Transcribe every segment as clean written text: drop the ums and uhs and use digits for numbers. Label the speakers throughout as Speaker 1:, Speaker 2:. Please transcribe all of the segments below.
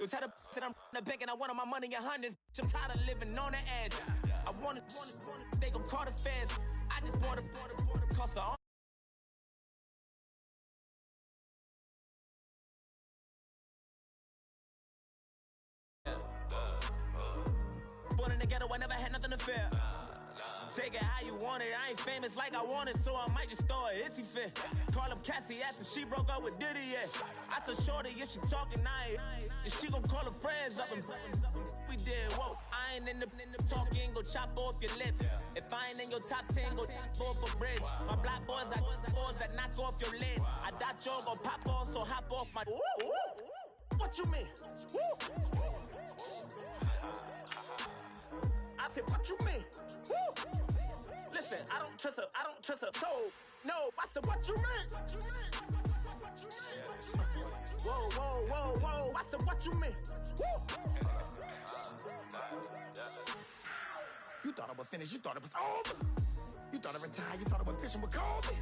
Speaker 1: You tell the that I'm the bank and I want my money in hundreds. I'm tired of living on the edge. I want it, they gon' call the feds. I just bought a cost of. Born in the ghetto, I never had nothing to fear. Take it how you want it. I ain't famous like I want it, so I might just throw a hissy fit. Call up Cassie after she broke up with Diddy, yeah. I told Shorty if she talking, I ain't. And she gon' call her friends up and we did, whoa. I ain't in the talking, go chop off your lips. If I ain't in your top 10, go top 4 for bridge. My black boys, I boys that knock off your lid. I dot yo, go pop off, so hop off my. What you mean? I said, what you mean? Woo! Listen, I don't trust her. So, no, I said, what you mean? Whoa. I said, what you mean? Woo! You thought I was finished, you thought it was over. You thought I retired, you thought I was fishing with Kobe.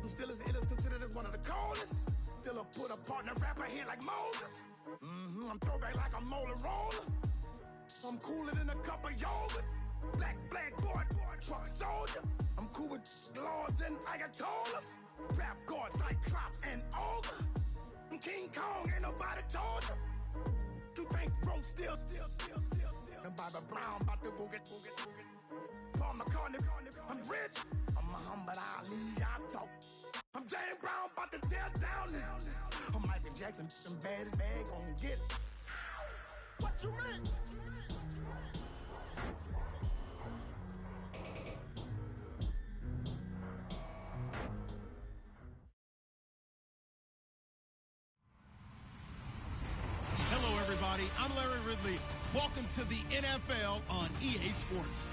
Speaker 1: I'm still as ill as considered as one of the coldest. Still a put a partner rapper here like Moses. I'm throwback like a molar roller. I'm cooler than a cup of yogurt. Black flag boy, truck soldier. I'm cool with laws and Ayatollahs. Rap god, Cyclops and Olga. I'm King Kong, ain't nobody told you. You think Rose still. And Bobby Brown about to go get. Paul McCartney, I'm rich. I'm Muhammad Ali, I talk. I'm James Brown, about to tear down this. I'm Michael Jackson, them bad as bad, gon' get it. What you mean?
Speaker 2: Hello, everybody. I'm Larry Ridley. Welcome to the NFL on EA Sports.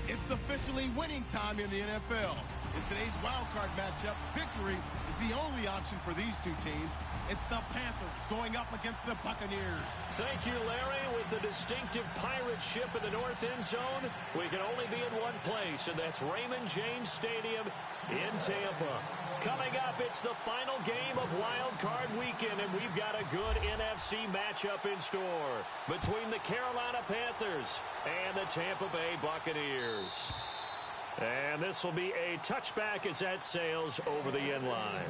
Speaker 2: It's officially winning time in the NFL. In today's wildcard matchup, victory is the only option for these two teams. It's the Panthers going up against the Buccaneers.
Speaker 3: Thank you, Larry. With the distinctive pirate ship in the north end zone, we can only be in one place, and that's Raymond James Stadium in Tampa. Coming up, it's the final game of Wild Card Weekend, and we've got a good NFC matchup in store between the Carolina Panthers and the Tampa Bay Buccaneers. And this will be a touchback as that sails over the end line.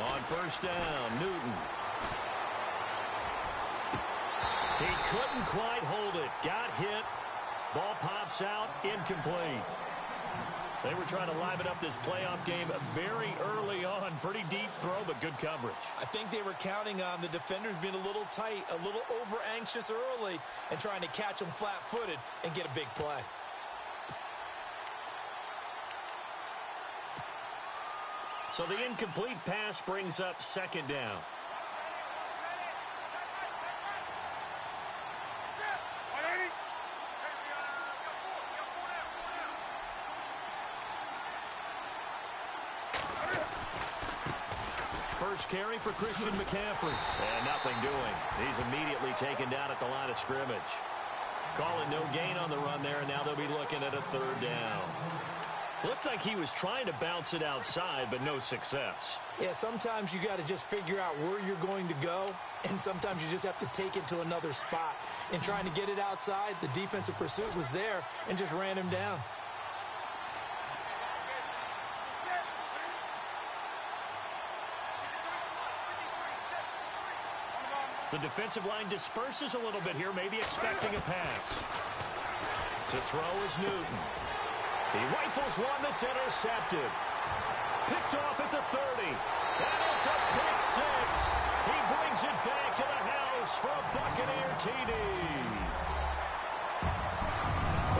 Speaker 3: On first down, Newton. He couldn't quite hold it. Got hit. Ball pops out. Incomplete. They were trying to liven up this playoff game very early on. Pretty deep throw, but good coverage.
Speaker 4: I think they were counting on the defenders being a little tight, a little over-anxious early, and trying to catch them flat-footed and get a big play.
Speaker 3: So the incomplete pass brings up second down. First carry for Christian McCaffrey. And nothing doing. He's immediately taken down at the line of scrimmage. Calling no gain on the run there, and now they'll be looking at a third down. Looked like he was trying to bounce it outside, but no success.
Speaker 4: Yeah, sometimes you got to just figure out where you're going to go, and sometimes you just have to take it to another spot. In trying to get it outside, the defensive pursuit was there and just ran him down.
Speaker 3: The defensive line disperses a little bit here, maybe expecting a pass. To throw is Newton. He rifles one that's intercepted. Picked off at the 30. And it's a pick six. He brings it back to the house for a Buccaneer TD.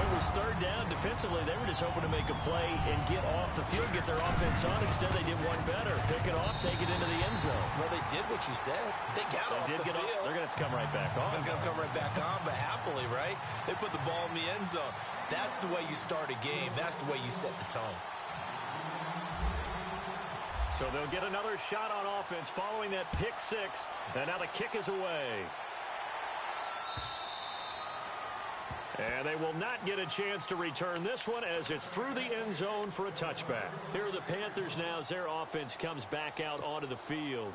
Speaker 3: It was was third down. Defensively, they were just hoping to make a play and get off the field, get their offense on. Instead, they did one better. Pick it off, take it into the end zone.
Speaker 4: Well, they did what you said. They got off the field.
Speaker 3: They're going to have to come right back on.
Speaker 4: They're going to come right back on, but happily, right? They put the ball in the end zone. That's the way you start a game. That's the way you set the tone.
Speaker 3: So they'll get another shot on offense following that pick six. And now the kick is away. And they will not get a chance to return this one as it's through the end zone for a touchback. Here are the Panthers now as their offense comes back out onto the field.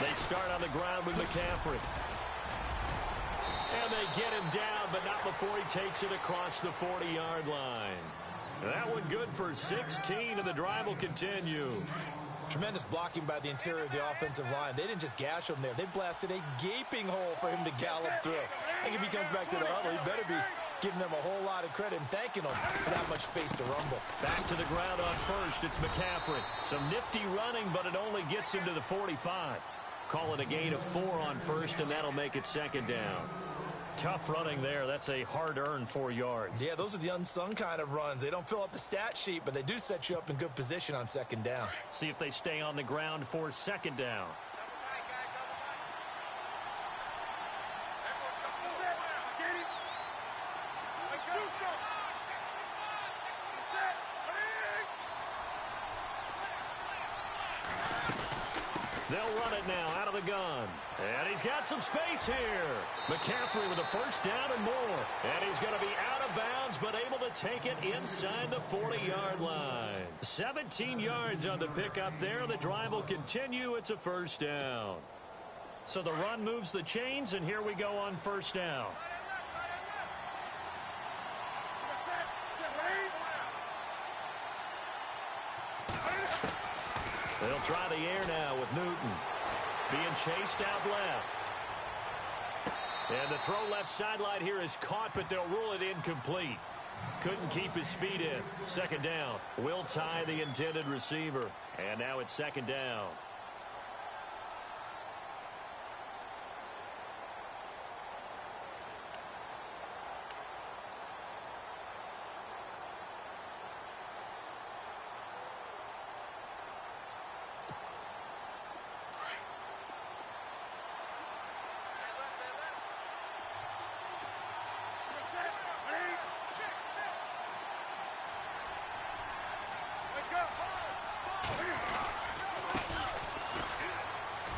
Speaker 3: They start on the ground with McCaffrey. And they get him down, but not before he takes it across the 40-yard line. That one good for 16, and the drive will continue.
Speaker 4: Tremendous blocking by the interior of the offensive line. They didn't just gash him there. They blasted a gaping hole for him to gallop through. I think if he comes back to the huddle, he better be giving them a whole lot of credit and thanking them for that much space to rumble.
Speaker 3: Back to the ground on first. It's McCaffrey. Some nifty running, but it only gets him to the 45. Call it a gain of 4 on first, and that'll make it second down. Tough running there. That's a hard-earned 4 yards.
Speaker 4: Yeah, those are the unsung kind of runs. They don't fill up the stat sheet, but they do set you up in good position on second down.
Speaker 3: See if they stay on the ground for second down. They'll run it now out of the gun. And he's got some space here. McCaffrey with a first down and more. And he's going to be out of bounds, but able to take it inside the 40-yard line. 17 yards on the pickup there. The drive will continue. It's a first down. So the run moves the chains, and here we go on first down. They'll try the air now with Newton. Being chased out left. And the throw left sideline here is caught, but they'll rule it incomplete. Couldn't keep his feet in. Second down. Will tie the intended receiver. And now it's second down.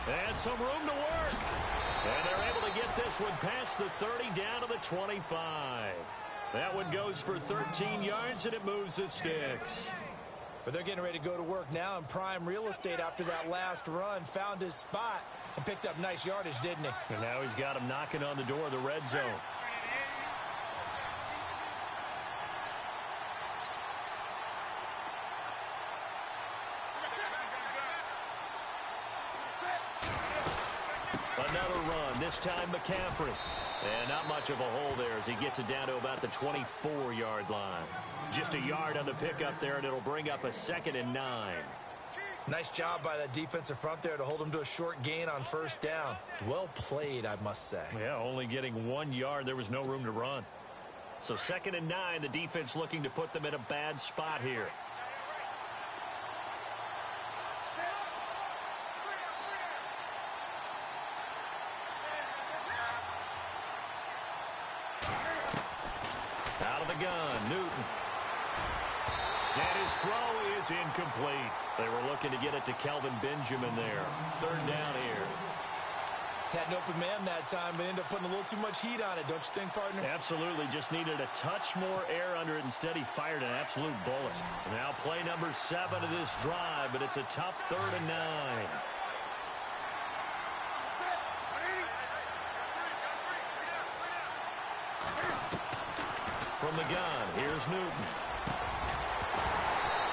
Speaker 3: And some room to work. And they're able to get this one past the 30 down to the 25. That one goes for 13 yards, and it moves the sticks.
Speaker 4: But they're getting ready to go to work now in prime real estate after that last run. Found his spot and picked up nice yardage, didn't he?
Speaker 3: And now he's got him knocking on the door of the red zone. Another run, this time McCaffrey. And not much of a hole there as he gets it down to about the 24-yard line. Just a yard on the pickup there, and it'll bring up a 2nd and 9.
Speaker 4: Nice job by that defensive front there to hold him to a short gain on first down. Well played, I must say.
Speaker 3: Yeah, only getting 1 yard. There was no room to run. So 2nd and 9, the defense looking to put them in a bad spot here. Out of the gun, Newton. And his throw is incomplete. They were looking to get it to Kelvin Benjamin there. Third down here.
Speaker 4: Had an open man that time, but ended up putting a little too much heat on it, don't you think, partner?
Speaker 3: Absolutely. Just needed a touch more air under it. Instead, he fired an absolute bullet. Now play number 7 of this drive, but it's a tough 3rd and 9. From the gun, here's Newton.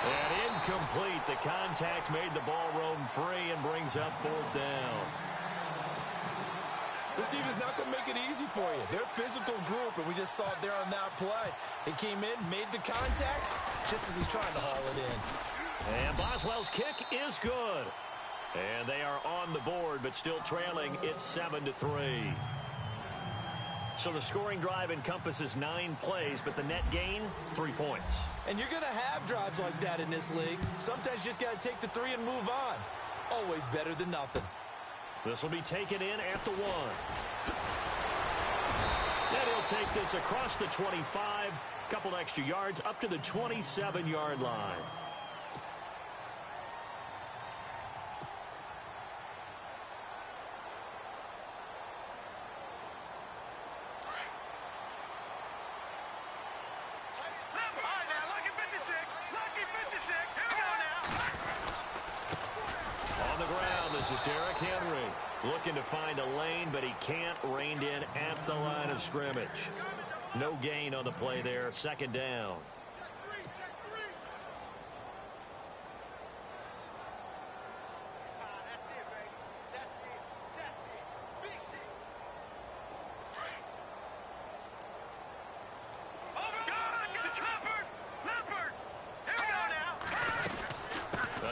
Speaker 3: And incomplete. The contact made the ball roam free and brings up 4th down.
Speaker 4: This team is not going to make it easy for you. They're a physical group, and we just saw it there on that play. They came in, made the contact, just as he's trying to haul it in.
Speaker 3: And Boswell's kick is good. And they are on the board, but still trailing. It's 7-3. So the scoring drive encompasses 9 plays, but the net gain, 3 points.
Speaker 4: And you're going to have drives like that in this league. Sometimes you just got to take the 3 and move on. Always better than nothing.
Speaker 3: This will be taken in at the 1. And he'll take this across the 25. Couple extra yards up to the 27-yard line. Looking to find a lane, but he can't. Reined in at the line of scrimmage. No gain on the play there. 2nd down.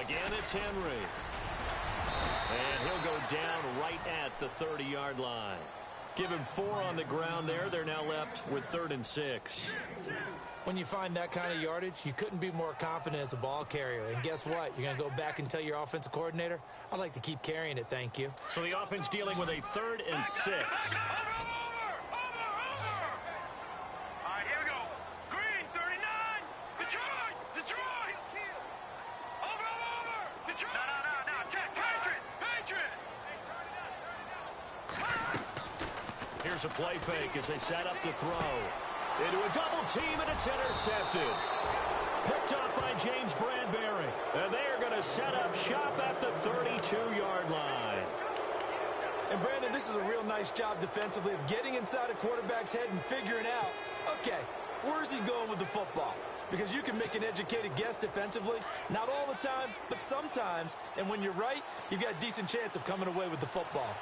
Speaker 3: Again, it's Henry. And he'll go down right at the 30-yard line. Give him 4 on the ground there. They're now left with 3rd and 6.
Speaker 4: When you find that kind of yardage, you couldn't be more confident as a ball carrier. And guess what? You're going to go back and tell your offensive coordinator, I'd like to keep carrying it, thank you.
Speaker 3: So the offense dealing with a 3rd and 6. Here's a play fake as they set up to throw. Into a double team, and it's intercepted. Picked up by James Bradbury. And they are going to set up shop at the 32-yard line.
Speaker 4: And, Brandon, this is a real nice job defensively of getting inside a quarterback's head and figuring out, okay, where's he going with the football? Because you can make an educated guess defensively. Not all the time, but sometimes. And when you're right, you've got a decent chance of coming away with the football.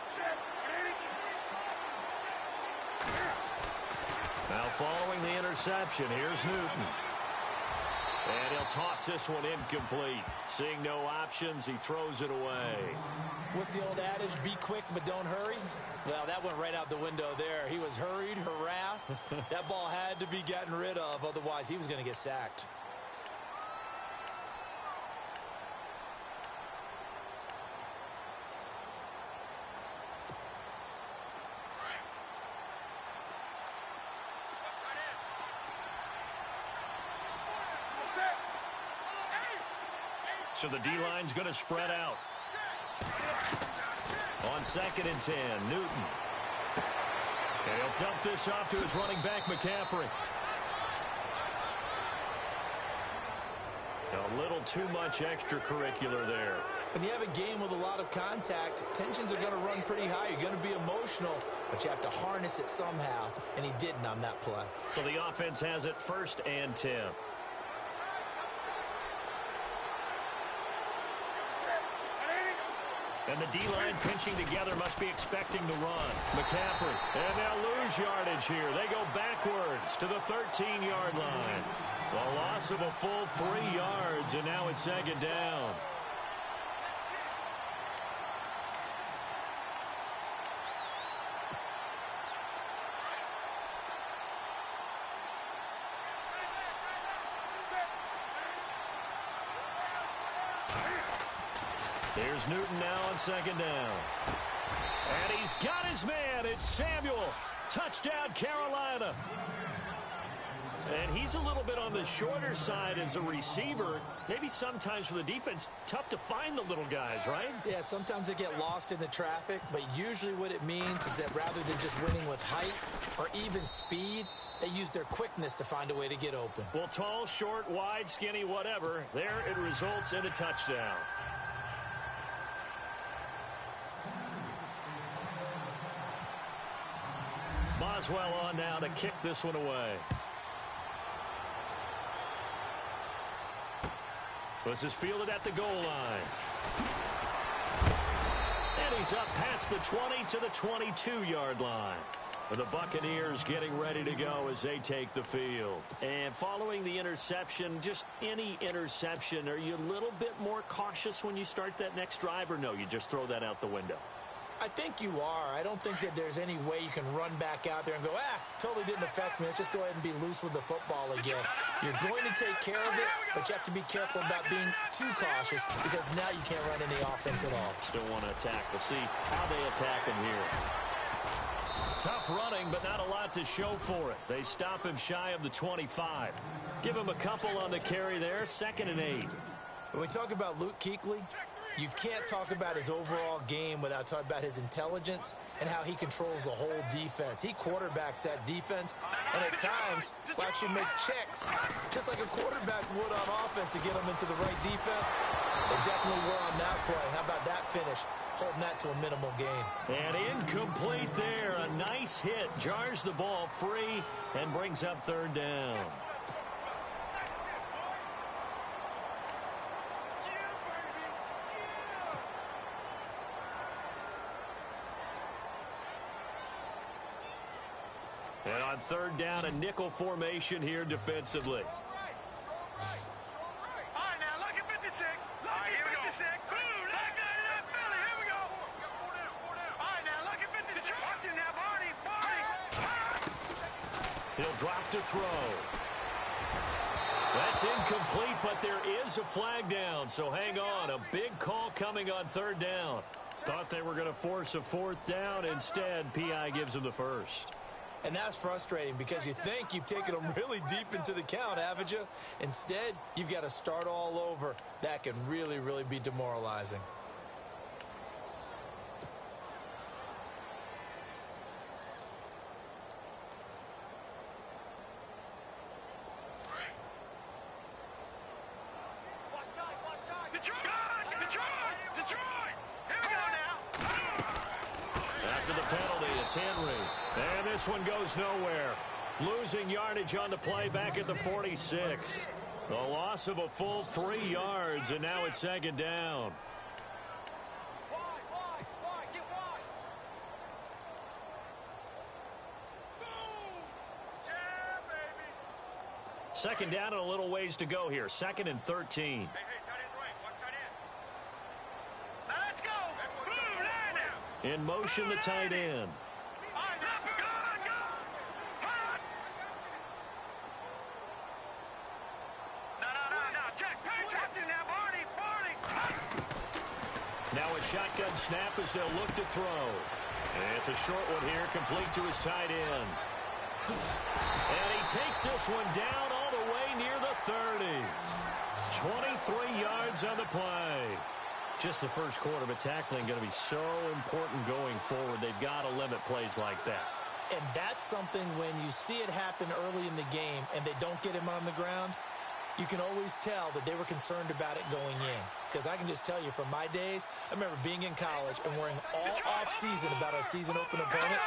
Speaker 3: Now following the interception, here's Newton. And he'll toss this one incomplete. Seeing no options, he throws it away.
Speaker 4: What's the old adage? Be quick, but don't hurry. Well, that went right out the window there. He was hurried, harassed. That ball had to be gotten rid of. Otherwise, he was going to get sacked.
Speaker 3: So the D-line's going to spread out. On 2nd and 10, Newton. And he'll dump this off to his running back, McCaffrey. A little too much extracurricular there.
Speaker 4: When you have a game with a lot of contact, tensions are going to run pretty high. You're going to be emotional, but you have to harness it somehow, and he didn't on that play.
Speaker 3: So the offense has it 1st and 10. And the D-line pinching together must be expecting to run. McCaffrey, and they'll lose yardage here. They go backwards to the 13-yard line. A loss of a full 3 yards, and now it's 2nd down. Here's Newton now on 2nd down. And he's got his man. It's Samuel. Touchdown, Carolina. And he's a little bit on the shorter side as a receiver. Maybe sometimes for the defense, tough to find the little guys, right?
Speaker 4: Yeah, sometimes they get lost in the traffic, but usually what it means is that rather than just winning with height or even speed, they use their quickness to find a way to get open.
Speaker 3: Well, tall, short, wide, skinny, whatever, there it results in a touchdown. Boswell on now to kick this one away. This is fielded at the goal line. And he's up past the 20 to the 22-yard line. The Buccaneers getting ready to go as they take the field. And following the interception, just any interception, are you a little bit more cautious when you start that next drive, or no, you just throw that out the window?
Speaker 4: I think you are. I don't think that there's any way you can run back out there and go, totally didn't affect me. Let's just go ahead and be loose with the football again. You're going to take care of it, but you have to be careful about being too cautious because now you can't run any offense at all.
Speaker 3: Still want to attack. We'll see how they attack him here. Tough running, but not a lot to show for it. They stop him shy of the 25. Give him a couple on the carry there, 2nd and 8.
Speaker 4: When we talk about Luke Kuechly, you can't talk about his overall game without talking about his intelligence and how he controls the whole defense. He quarterbacks that defense, and at times will actually make checks, just like a quarterback would on offense to get them into the right defense. They definitely were on that play. How about that finish? Holding that to a minimal gain.
Speaker 3: And incomplete there. A nice hit. Jars the ball free and brings up 3rd down. And on 3rd down, a nickel formation here defensively. He'll drop to throw. That's incomplete, but there is a flag down, so hang on. A big call coming on 3rd down. Thought they were going to force a 4th down. Instead, P.I. gives them the 1st.
Speaker 4: And that's frustrating because you think you've taken them really deep into the count, haven't you? Instead, you've got to start all over. That can really, really be demoralizing.
Speaker 3: Henry. And this one goes nowhere. Losing yardage on the play back at the 46. The loss of a full 3 yards, and now it's 2nd down. Second down and a little ways to go here. 2nd and 13. In motion, the tight end. Now a shotgun snap as they'll look to throw. And it's a short one here, complete to his tight end. And he takes this one down all the way near the 30. 23 yards on the play. Just the first quarter, but tackling going to be so important going forward. They've got to limit plays like that.
Speaker 4: And that's something when you see it happen early in the game and they don't get him on the ground, you can always tell that they were concerned about it going in. Because I can just tell you from my days, I remember being in college and worrying all off-season about our season open opponent,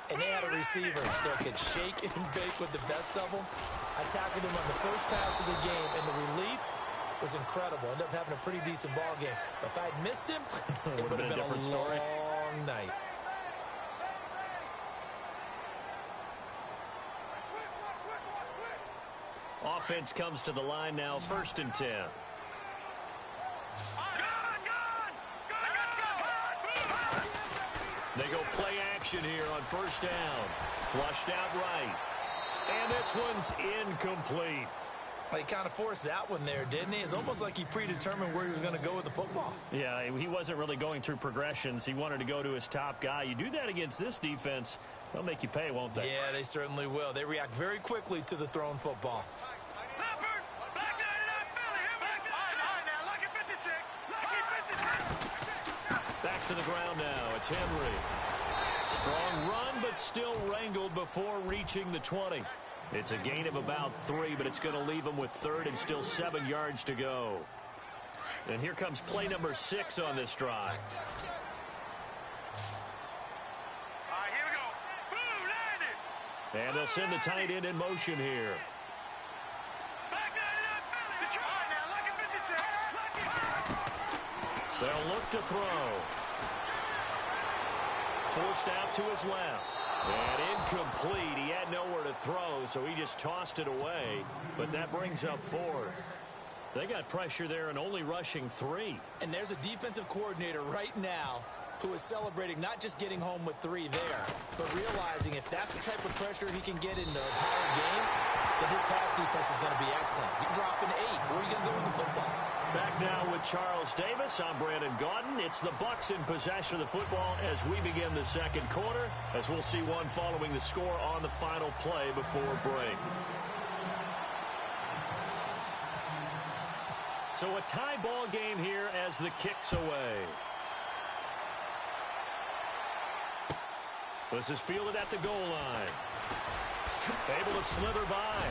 Speaker 4: and they had a receiver that could shake and bake with the best of them. I tackled him on the first pass of the game, and the relief was incredible. Ended up having a pretty decent ball game. But if I'd missed him, it would have been a long night.
Speaker 3: Offense comes to the line now, 1st and 10. They go play action here on 1st down. Flushed out right. And this one's incomplete.
Speaker 4: Well, he kind of forced that one there, didn't he? It's almost like he predetermined where he was going to go with the football.
Speaker 3: Yeah, he wasn't really going through progressions. He wanted to go to his top guy. You do that against this defense, they'll make you pay, won't they?
Speaker 4: Yeah, they certainly will. They react very quickly to the thrown football.
Speaker 3: Back to the ground now. It's Henry. Strong run, but still wrangled before reaching the 20. It's a gain of about 3, but it's going to leave him with 3rd and still 7 yards to go. And here comes play number 6 on this drive. And they'll send the tight end in motion here. They'll look to throw. forced out to his left. And incomplete. He had nowhere to throw, so he just tossed it away. But that brings up fourth. They got pressure there and only rushing 3.
Speaker 4: And there's a defensive coordinator right now who is celebrating not just getting home with 3 there, but realizing if that's the type of pressure he can get in the entire game, then his pass defense is going to be excellent. You drop an 8. Where are you going to go with the football?
Speaker 3: Back now with Charles Davis. I'm Brandon Gaudin. It's the Bucs in possession of the football as we begin the second quarter, as we'll see one following the score on the final play before break. So a tie ball game here as the kick's away. This is fielded at the goal line. Able to slither by.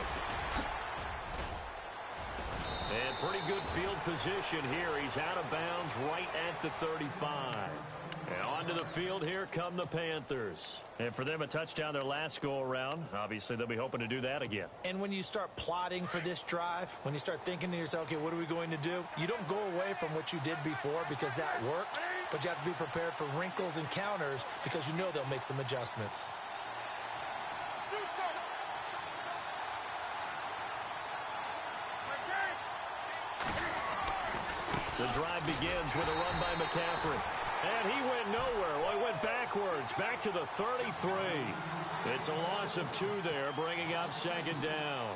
Speaker 3: And pretty good field position here. He's out of bounds right at the 35. And onto the field here come the Panthers. And for them, a touchdown their last go-around. Obviously, they'll be hoping to do that again.
Speaker 4: And when you start plotting for this drive, when you start thinking to yourself, okay, what are we going to do? You don't go away from what you did before because that worked. But you have to be prepared for wrinkles and counters because you know they'll make some adjustments.
Speaker 3: The drive begins with a run by McCaffrey. And he went nowhere. Well, he went backwards, back to the 33. It's a loss of 2 there, bringing up second down.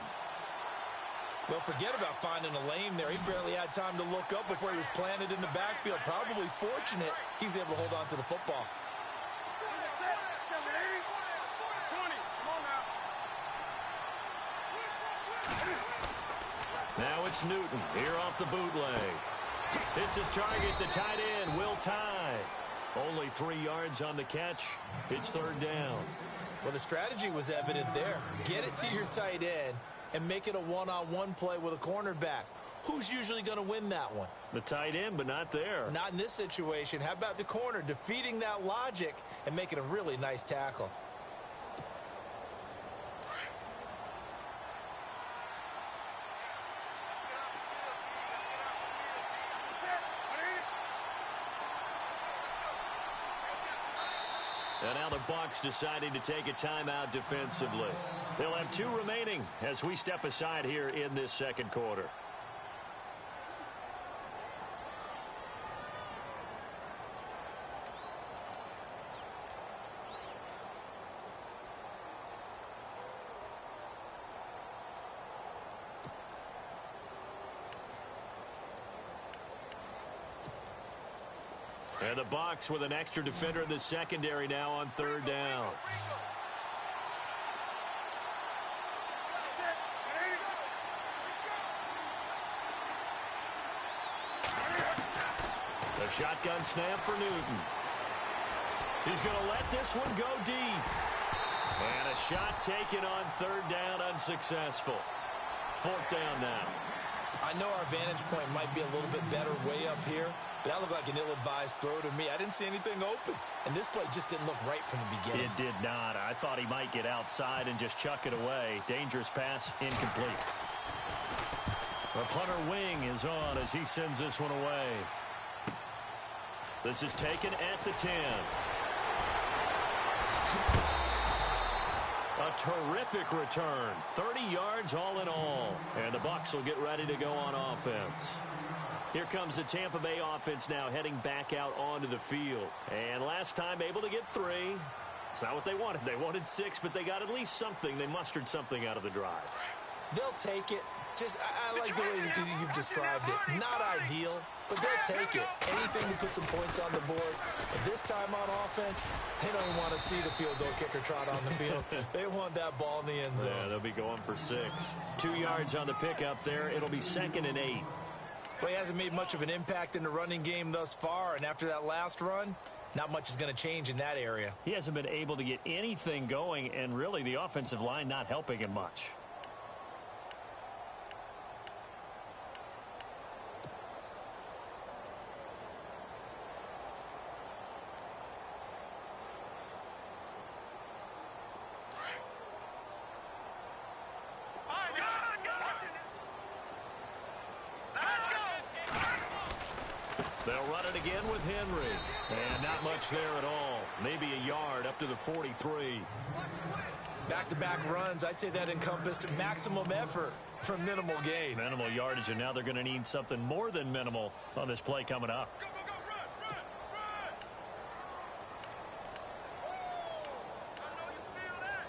Speaker 4: Well, forget about finding a lane there. He barely had time to look up before he was planted in the backfield. Probably fortunate he was able to hold on to the football.
Speaker 3: Now it's Newton here off the bootleg. Hits his target, the tight end, Will Tye. Only 3 yards on the catch. It's third down.
Speaker 4: Well, the strategy was evident there. Get it to your tight end and make it a one-on-one play with a cornerback. Who's usually going to win that one?
Speaker 3: The tight end, but not there.
Speaker 4: Not in this situation. How about the corner defeating that logic and making a really nice tackle?
Speaker 3: And now the Bucs deciding to take a timeout defensively. They'll have 2 remaining as we step aside here in this second quarter. And the Bucs with an extra defender in the secondary now on third down. The shotgun snap for Newton. He's going to let this one go deep. And a shot taken on third down, unsuccessful. Fourth down now.
Speaker 4: I know our vantage point might be a little bit better way up here, but that looked like an ill-advised throw to me. I didn't see anything open, and this play just didn't look right from the beginning.
Speaker 3: It did not. I thought he might get outside and just chuck it away. Dangerous pass, incomplete. The punter wing is on as he sends this one away. This is taken at the 10. A terrific return. 30 yards all in all. And the Bucs will get ready to go on offense. Here comes the Tampa Bay offense now heading back out onto the field. And last time able to get 3. It's not what they wanted. They wanted 6, but they got at least something. They mustered something out of the drive.
Speaker 4: They'll take it. Just, I like the way you've described it. Not ideal, but they'll take it. Anything to put some points on the board. But this time on offense, they don't want to see the field goal kicker trot on the field. They want that ball in the end zone.
Speaker 3: Yeah, they'll be going for 6. 2 yards on the pickup there. It'll be 2nd and 8.
Speaker 4: Well, he hasn't made much of an impact in the running game thus far, and after that last run, not much is going to change in that area.
Speaker 3: He hasn't been able to get anything going, and really the offensive line not helping him much. They'll run it again with Henry. And not much there at all. maybe a yard up to the 43.
Speaker 4: Back-to-back runs, I'd say that encompassed maximum effort for minimal gain.
Speaker 3: Minimal yardage, and now they're going to need something more than minimal on this play coming up.
Speaker 1: Go, go, go, run, run, run. Oh, I know you feel that.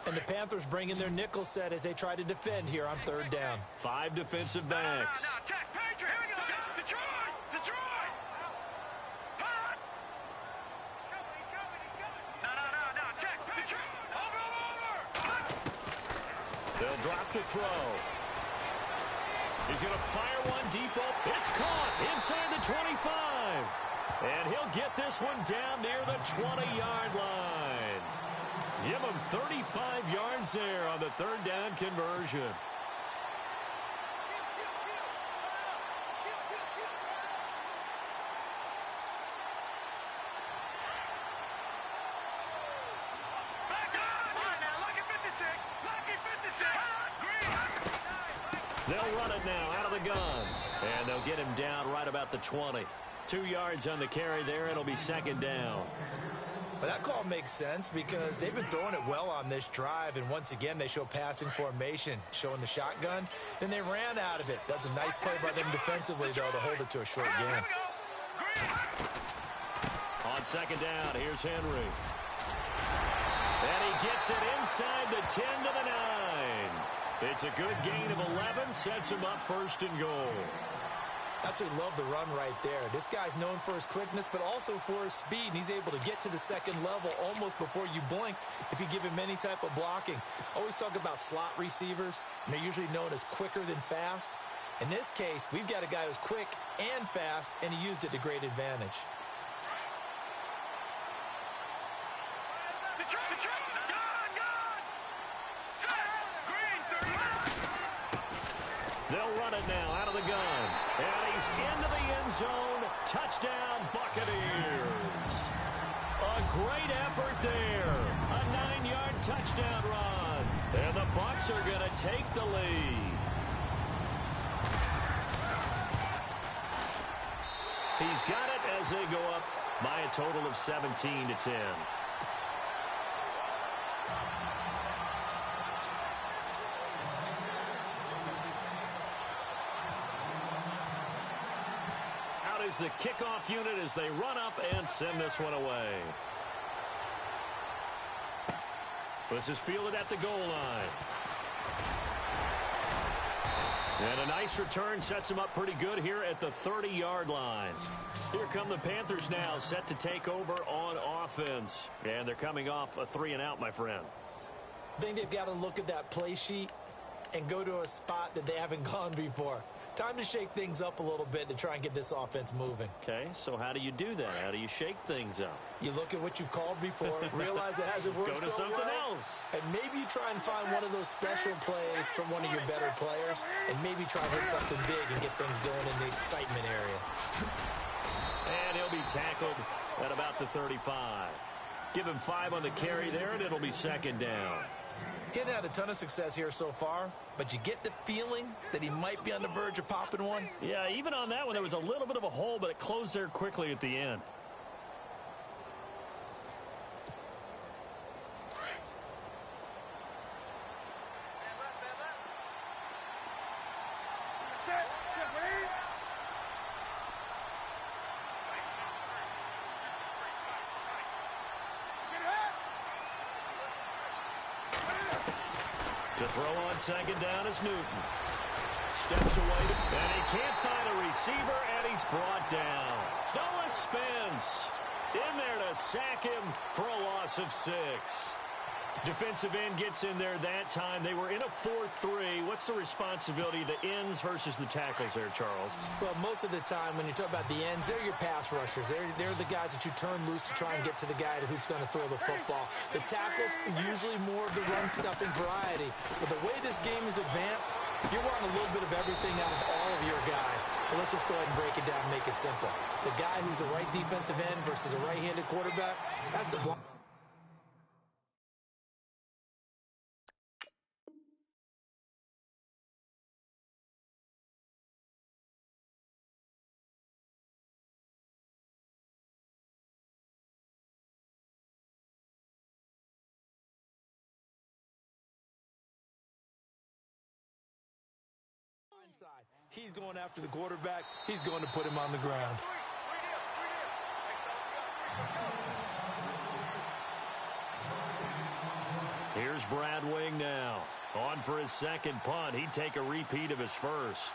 Speaker 4: And the Panthers bring in their nickel set as they try to defend here on third down.
Speaker 3: 5 defensive backs.
Speaker 1: Now, check, Patriot. Here we go. Detroit, Detroit. Hot. He's coming. No, check, Patriot. Over.
Speaker 3: They'll drop to throw. He's going to fire one deep up. It's caught inside the 25. And he'll get this one down near the 20-yard line. Give him 35 yards there on the third down conversion. They'll run it now out of the gun. And they'll get him down right about the 20. 2 yards on the carry there. It'll be second down.
Speaker 4: But that call makes sense because they've been throwing it well on this drive, and once again they show passing formation, showing the shotgun. Then they ran out of it. That's a nice play by them defensively, though, to hold it to a short game.
Speaker 3: On second down, here's Henry. And he gets it inside the 10 to the 9. It's a good gain of 11, sets him up first and goal.
Speaker 4: Absolutely love the run right there. This guy's known for his quickness, but also for his speed. And he's able to get to the second level almost before you blink if you give him any type of blocking. Always talk about slot receivers, and they're usually known as quicker than fast. In this case, we've got a guy who's quick and fast, and he used it to great advantage.
Speaker 3: They'll run it now out of the gun. And he's into the end zone. Touchdown, Buccaneers. A great effort there. A 9-yard touchdown run. And the Bucs are going to take the lead. He's got it as they go up by a total of 17-10. Is the kickoff unit as they run up and send this one away. This is fielded at the goal line. And a nice return sets him up pretty good here at the 30-yard line. Here come the Panthers now, set to take over on offense. And thee coming off a 3-and-out, my friend.
Speaker 4: I think they've got to look at that play sheet and go to a spot that they haven't gone before. Time to shake things up a little bit to try and get this offense moving.
Speaker 3: Okay, so how do you do that? How do you shake things up?
Speaker 4: You look at what you've called before, realize it hasn't worked
Speaker 3: Go to
Speaker 4: so
Speaker 3: something
Speaker 4: well,
Speaker 3: else.
Speaker 4: and maybe you try and find one of those special plays from one of your better players, and maybe try to hit something big and get things going in the excitement area.
Speaker 3: And he'll be tackled at about the 35. Give him 5 on the carry there, and it'll be second down.
Speaker 4: Getting had a ton of success here so far, but you get the feeling that he might be on the verge of popping one.
Speaker 3: Yeah, even on that one, there was a little bit of a hole, but it closed there quickly at the end. To throw on second down is Newton. Steps away, and he can't find a receiver, and he's brought down. Noah Spence in there to sack him for a loss of 6. Defensive end gets in there that time. They were in a 4-3. What's the responsibility of the ends versus the tackles there, Charles?
Speaker 4: Well, most of the time when you talk about the ends, they're your pass rushers. They're the guys that you turn loose to try and get to the guy who's going to throw the football. The tackles, usually more of the run-stuffing variety. But the way this game is advanced, you're wanting a little bit of everything out of all of your guys. But let's just go ahead and break it down and make it simple. The guy who's the right defensive end versus a right-handed quarterback, that's the block. inside. He's going after the quarterback. He's going to put him on the ground.
Speaker 3: Here's Brad Wing now. On for his second punt. He'd take a repeat of his first.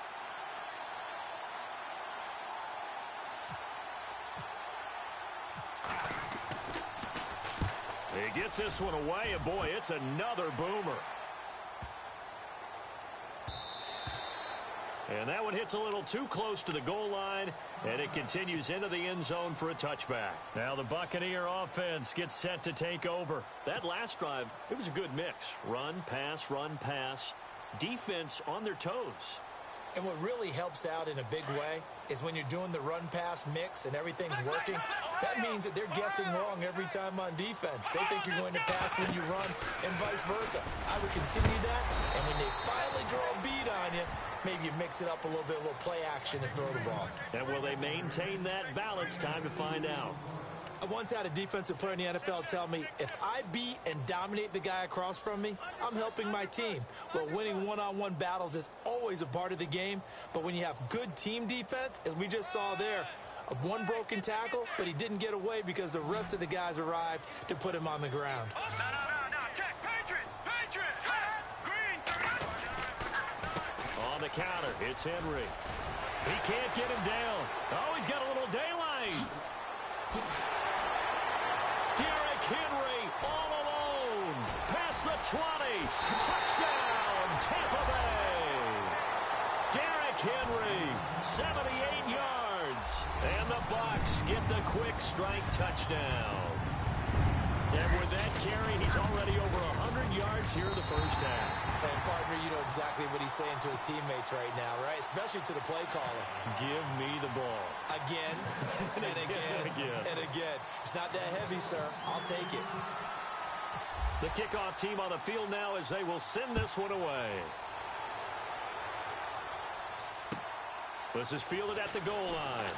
Speaker 3: He gets this one away, and boy, it's another boomer. And that one hits a little too close to the goal line, and it continues into the end zone for a touchback. Now the Buccaneer offense gets set to take over. That last drive, it was a good mix. Run, pass, defense on their toes.
Speaker 4: And what really helps out in a big way is when you're doing the run-pass mix and everything's working, that means that they're guessing wrong every time on defense. They think you're going to pass when you run and vice versa. I would continue that, and when they finally draw a beat on you, maybe you mix it up a little bit, a little play action and throw the ball.
Speaker 3: And will they maintain that balance? Time to find out.
Speaker 4: I once had a defensive player in the NFL tell me, if I beat and dominate the guy across from me, I'm helping my team. Well, winning one-on-one battles is always a part of the game, but when you have good team defense, as we just saw there, one broken tackle, but he didn't get away because the rest of the guys arrived to put him on the ground.
Speaker 5: No, check, Patriots, green.
Speaker 3: On the counter, it's Henry. He can't get him down. Oh, he's got a little daylight. Derrick Henry all alone. Past the 20. Touchdown, Tampa Bay. Derrick Henry, 78 yards. And the Bucs get the quick strike touchdown. And with that carry, he's already over 100 yards here in the first half.
Speaker 4: And, partner, you know exactly what he's saying to his teammates right now, right? Especially to the play caller.
Speaker 3: Give me the ball.
Speaker 4: Again, and again, and again. It's not that heavy, sir. I'll take it.
Speaker 3: The kickoff team on the field now as they will send this one away. This is fielded at the goal line.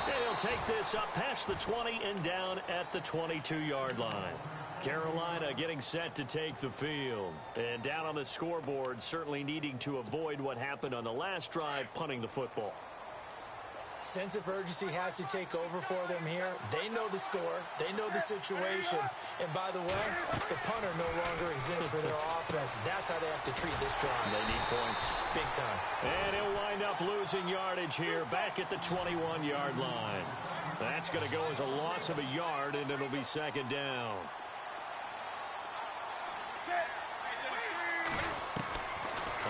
Speaker 3: And he'll take this up past the 20 and down at the 22-yard line. Carolina getting set to take the field. And down on the scoreboard, certainly needing to avoid what happened on the last drive, punting the football.
Speaker 4: Sense of urgency has to take over for them here. They know the score. They know the situation. And by the way, the punter no longer exists for their offense. That's how they have to treat this drive.
Speaker 3: They need points.
Speaker 4: Big time.
Speaker 3: And he'll wind up losing yardage here back at the 21-yard line. That's going to go as a loss of a yard, and it'll be second down.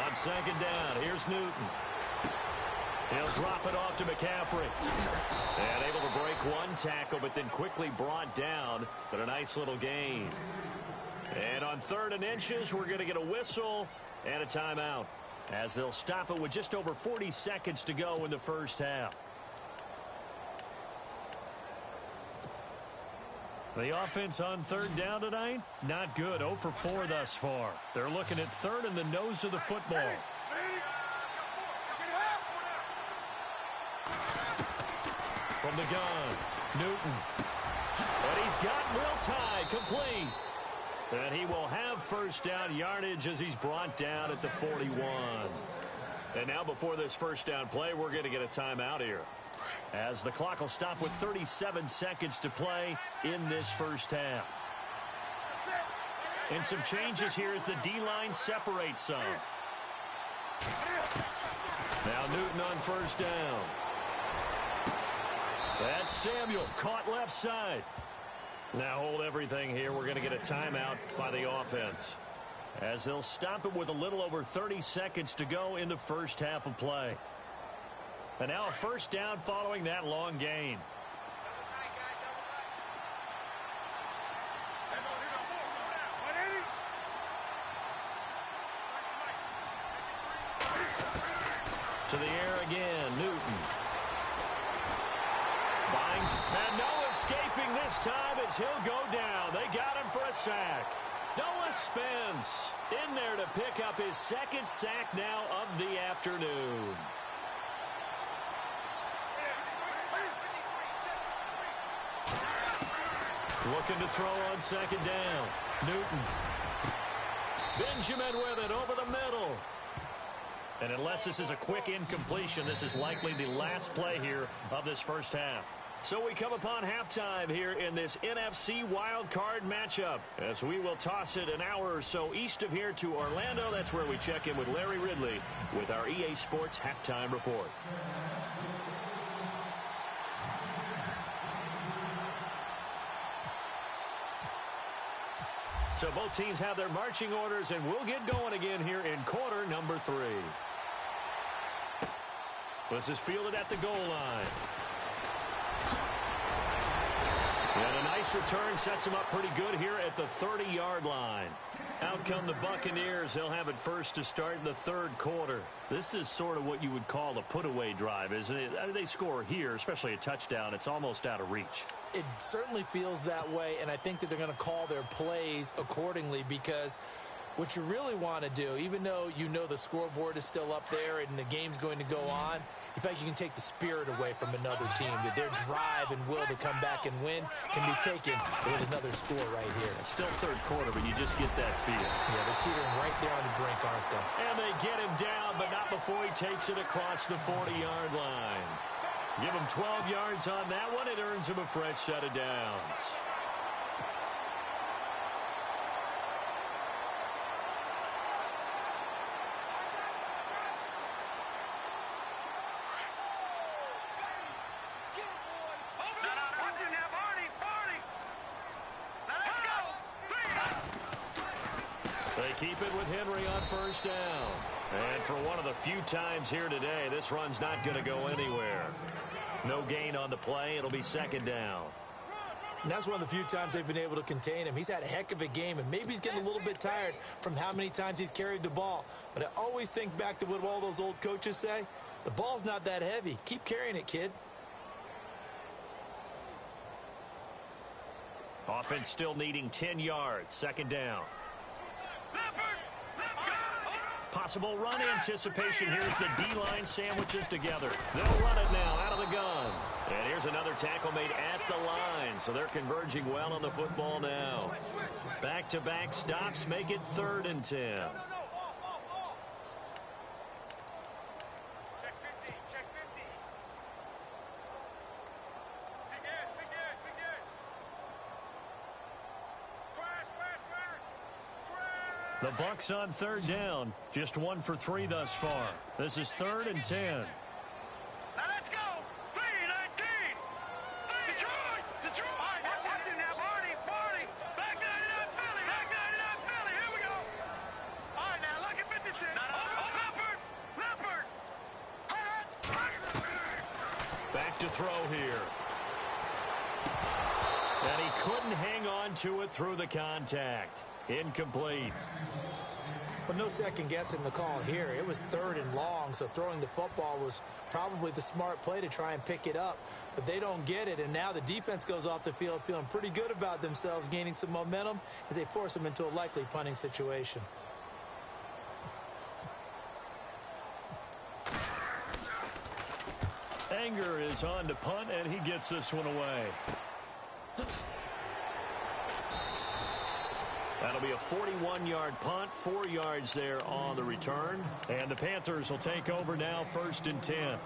Speaker 3: On second down, here's Newton. He'll drop it off to McCaffrey. And able to break one tackle, but then quickly brought down. But a nice little gain. And on 3rd and inches, we're going to get a whistle and a timeout, as they'll stop it with just over 40 seconds to go in the first half. The offense on 3rd down tonight, not good. 0 for 4 thus far. They're looking at 3rd and the nose of the football. From the gun, Newton. But he's got Will Tye complete. And he will have first down yardage as he's brought down at the 41. And now before this first down play, we're going to get a timeout here, as the clock will stop with 37 seconds to play in this first half. And some changes here as the D-line separates some. Now Newton on first down. That's Samuel, caught left side. Now hold everything here. We're going to get a timeout by the offense, as they'll stop it with a little over 30 seconds to go in the first half of play. And now a first down following that long gain. To the air again, Newton. Binds, and no escaping this time as he'll go down. They got him for a sack. Noah Spence in there to pick up his second sack now of the afternoon. Looking to throw on second down. Newton. Benjamin with it over the middle. And unless this is a quick incompletion, this is likely the last play here of this first half. So we come upon halftime here in this NFC wildcard matchup as we will toss it an hour or so east of here to Orlando. That's where we check in with Larry Ridley with our EA Sports halftime report. So both teams have their marching orders, and we'll get going again here in quarter number 3. This is fielded at the goal line. And a nice return sets them up pretty good here at the 30-yard line. Out come the Buccaneers. They'll have it first to start in the third quarter. This is sort of what you would call a put-away drive, isn't it? I mean, they score here, especially a touchdown. It's almost out of reach.
Speaker 4: It certainly feels that way, and I think that they're going to call their plays accordingly because what you really want to do, even though you know the scoreboard is still up there and the game's going to go on, you feel like you can take the spirit away from another team, that their drive and will to come back and win can be taken with another score right here.
Speaker 3: It's still third quarter, but you just get that feel.
Speaker 4: Yeah, they're teetering right there on the brink, aren't they?
Speaker 3: And they get him down, but not before he takes it across the 40-yard line. Give him 12 yards on that one. It earns him a fresh set of downs. They keep it with Henry on first down. And for one of the few times here today, this run's not going to go anywhere. No gain on the play. It'll be second down.
Speaker 4: And that's one of the few times they've been able to contain him. He's had a heck of a game, and maybe he's getting a little bit tired from how many times he's carried the ball. But I always think back to what all those old coaches say. The ball's not that heavy. Keep carrying it, kid.
Speaker 3: Offense still needing 10 yards. Second down. Possible run anticipation. Here's the D-line sandwiches together. They'll run it now out of the gun. And here's another tackle made at the line. So they're converging well on the football now. Back-to-back stops make it 3rd and 10. The Bucks on 3rd down. Just 1 for 3 thus far. This is 3rd and 10.
Speaker 5: Now let's go. 3-19. Detroit. Detroit. All right, now watch it now. Barney. Back 99 Philly. Back 99 Philly. Here we go. All right, now look at 56. Leopard.
Speaker 3: Back to throw here. And he couldn't hang on to it through the contact. Incomplete.
Speaker 4: But no second guessing the call here. It was 3rd and long, so throwing the football was probably the smart play to try and pick it up. But they don't get it, and now the defense goes off the field feeling pretty good about themselves, gaining some momentum as they force them into a likely punting situation.
Speaker 3: Anger is on to punt, and he gets this one away. That'll be a 41-yard punt, 4 yards there on the return. And the Panthers will take over now, 1st and 10.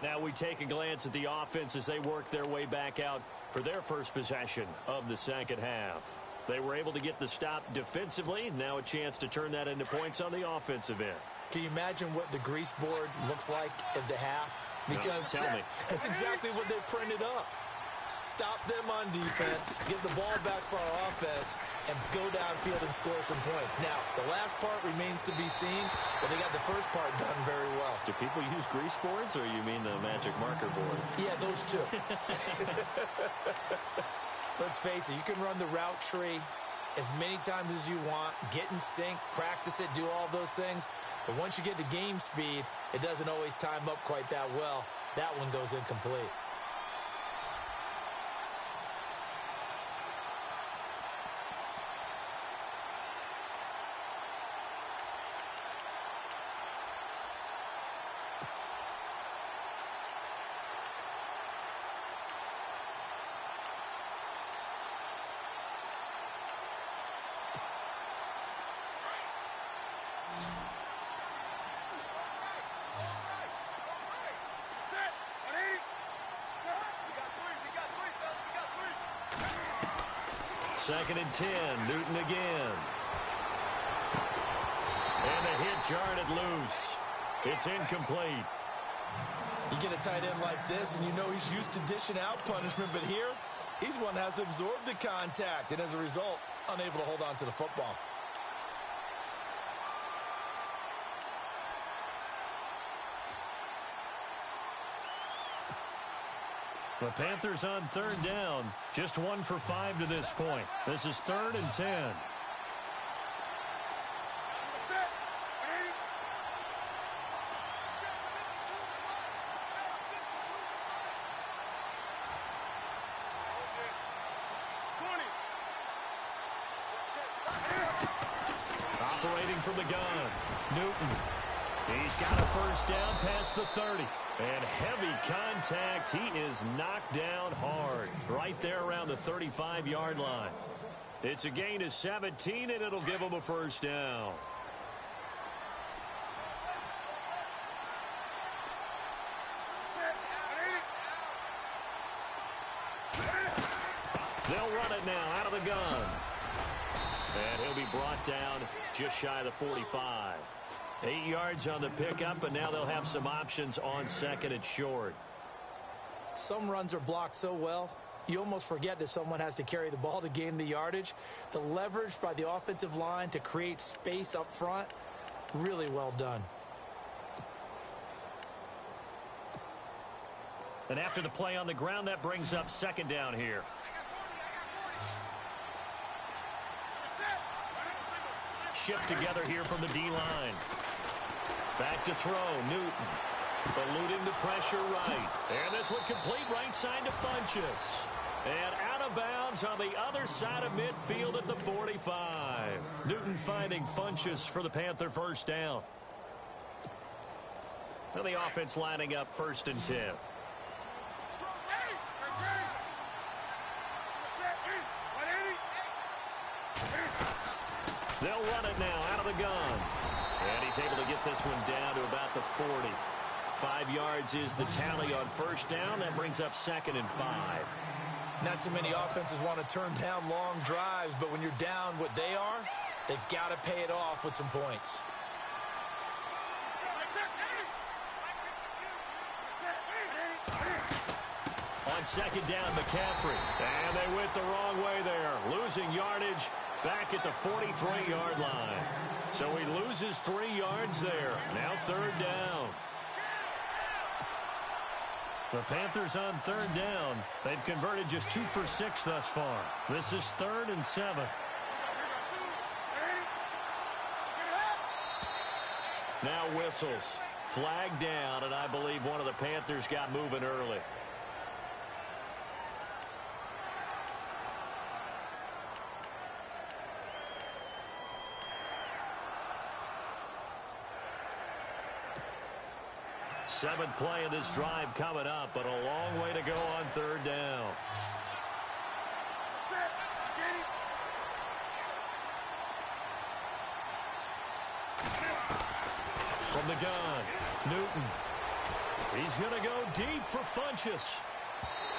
Speaker 3: Now we take a glance at the offense as they work their way back out for their first possession of the second half. They were able to get the stop defensively. Now a chance to turn that into points on the offensive end.
Speaker 4: Can you imagine what the grease board looks like at the half? Because
Speaker 3: no, tell me.
Speaker 4: That's exactly what they printed up. Stop them on defense, get the ball back for our offense, and go downfield and score some points. Now, the last part remains to be seen, but they got the first part done very well.
Speaker 3: Do people use grease boards, or you mean the magic marker board?
Speaker 4: Yeah, those two. Let's face it, you can run the route tree as many times as you want, get in sync, practice it, do all those things. But once you get to game speed, it doesn't always time up quite that well. That one goes incomplete.
Speaker 3: 2nd and 10. Newton again. And the hit jarred it loose. It's incomplete.
Speaker 4: You get a tight end like this, and you know he's used to dishing out punishment, but here, he's the one that has to absorb the contact, and as a result, unable to hold on to the football.
Speaker 3: The Panthers on 3rd down. Just 1 for 5 to this point. This is 3rd and 10. Operating from the gun, Newton. He's got a first down past the 30. And heavy contact. He is knocked down hard right there around the 35-yard line. It's a gain of 17, and it'll give him a first down. They'll run it now out of the gun. And he'll be brought down just shy of the 45. 8 yards on the pickup, and now they'll have some options on 2nd and short.
Speaker 4: Some runs are blocked so well, you almost forget that someone has to carry the ball to gain the yardage. The leverage by the offensive line to create space up front, really well done.
Speaker 3: And after the play on the ground, that brings up 2nd down here. Shift together here from the D-line. Back to throw, Newton. Eluding the pressure right. And this one complete right side to Funchess. And out of bounds on the other side of midfield at the 45. Newton finding Funchess for the Panther first down. And the offense lining up 1st and 10. They'll run it now out of the gun. And he's able to get this one down to about the 40. 5 yards is the tally on first down. That brings up 2nd and 5.
Speaker 4: Not too many offenses want to turn down long drives, but when you're down what they are, they've got to pay it off with some points.
Speaker 3: On 2nd down, McCaffrey. And they went the wrong way there. Losing yardage back at the 43-yard line. So he loses 3 yards there. Now 3rd down. The Panthers on 3rd down. They've converted just 2 for 6 thus far. This is 3rd and 7. Now whistles. Flag down, and I believe one of the Panthers got moving early. Seventh play of this drive coming up, but a long way to go on 3rd down. From the gun, Newton. He's going to go deep for Funchess.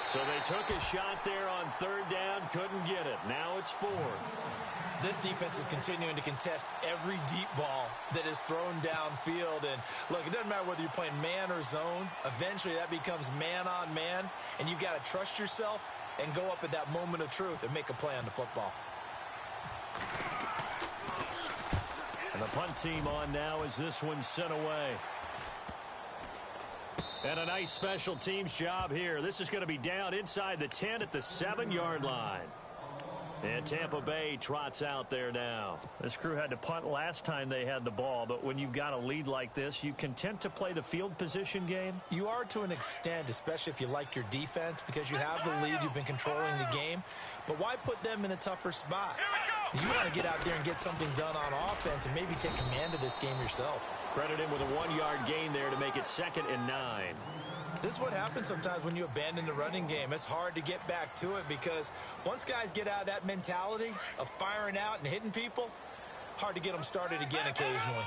Speaker 3: So they took a shot there on 3rd down, couldn't get it. Now it's 4th.
Speaker 4: This defense is continuing to contest every deep ball that is thrown downfield. And, look, it doesn't matter whether you're playing man or zone. Eventually that becomes man on man, and you've got to trust yourself and go up at that moment of truth and make a play on the football.
Speaker 3: And the punt team on now as this one's sent away. And a nice special teams job here. This is going to be down inside the 10 at the 7-yard line. And Tampa Bay trots out there now. This crew had to punt last time they had the ball, but when you've got a lead like this, you content to play the field position game?
Speaker 4: You are to an extent, especially if you like your defense, because you have the lead, you've been controlling the game. But why put them in a tougher spot? You want to get out there and get something done on offense and maybe take command of this game yourself.
Speaker 3: Credit him with a 1-yard gain there to make it 2nd and 9.
Speaker 4: This is what happens sometimes when you abandon the running game. It's hard to get back to it because once guys get out of that mentality of firing out and hitting people, hard to get them started again occasionally.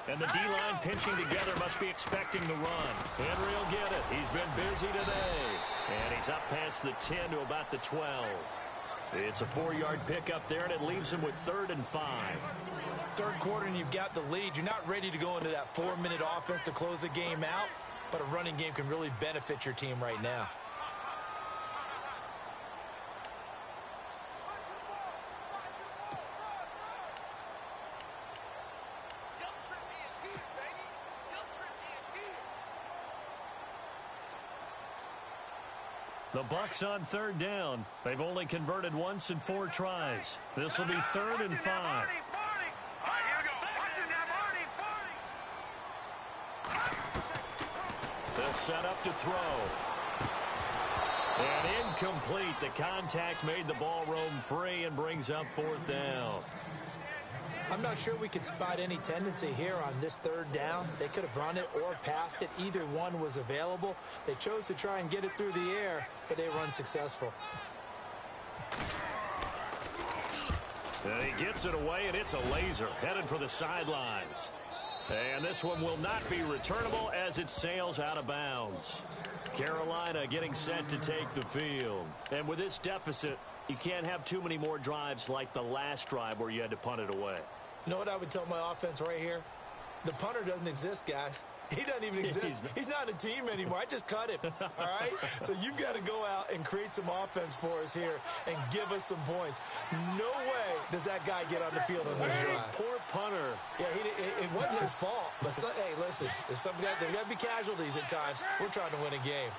Speaker 3: And the D-line pinching together must be expecting the run. Henry will get it. He's been busy today. And he's up past the 10 to about the 12. It's a 4-yard pickup there, and it leaves them with 3rd and 5.
Speaker 4: Third quarter, and you've got the lead. You're not ready to go into that 4-minute offense to close the game out, but a running game can really benefit your team right now.
Speaker 3: The Bucs on 3rd down. They've only converted once in 4 tries. This will be 3rd and 5.
Speaker 5: All right, here we go. Watch it now,
Speaker 3: They'll set up to throw. And incomplete. The contact made the ball roam free and brings up 4th down.
Speaker 4: I'm not sure we could spot any tendency here on this 3rd down. They could have run it or passed it. Either one was available. They chose to try and get it through the air, but they were unsuccessful.
Speaker 3: And he gets it away, and it's a laser headed for the sidelines. And this one will not be returnable as it sails out of bounds. Carolina getting set to take the field. And with this deficit, you can't have too many more drives like the last drive where you had to punt it away.
Speaker 4: You know what I would tell my offense right here? The punter doesn't exist, guys. He doesn't even exist. He's not a team anymore. I just cut him, all right? So you've got to go out and create some offense for us here and give us some points. No way does that guy get on the field on this drive.
Speaker 3: Poor punter.
Speaker 4: Yeah, it wasn't his fault. But, hey, listen, there's got to be casualties at times. We're trying to win a game.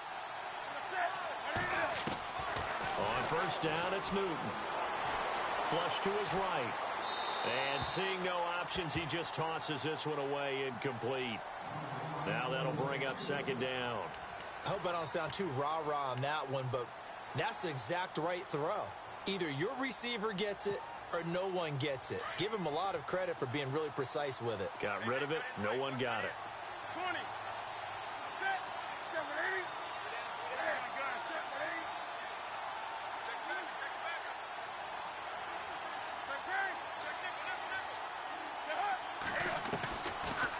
Speaker 3: On 1st down, it's Newton. Flush to his right. And seeing no options, he just tosses this one away, incomplete. Now that'll bring up 2nd down.
Speaker 4: I hope I don't sound too rah-rah on that one, but that's the exact right throw. Either your receiver gets it or no one gets it. Give him a lot of credit for being really precise with it.
Speaker 3: Got rid of it. No one got it.
Speaker 5: 20.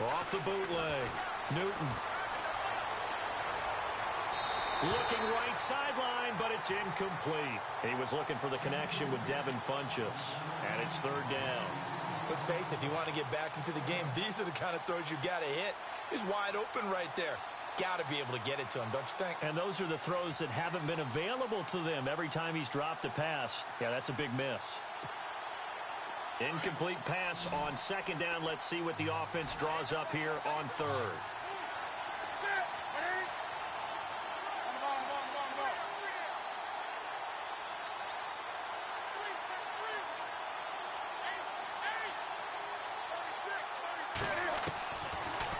Speaker 3: Off the bootleg. Newton. Looking right sideline, but it's incomplete. He was looking for the connection with Devin Funchess. And it's 3rd down.
Speaker 4: Let's face it, if you want to get back into the game, these are the kind of throws you got to hit. He's wide open right there. Got to be able to get it to him, don't you think?
Speaker 3: And those are the throws that haven't been available to them every time he's dropped a pass. Yeah, that's a big miss. Incomplete pass on 2nd down. Let's see what the offense draws up here on 3rd.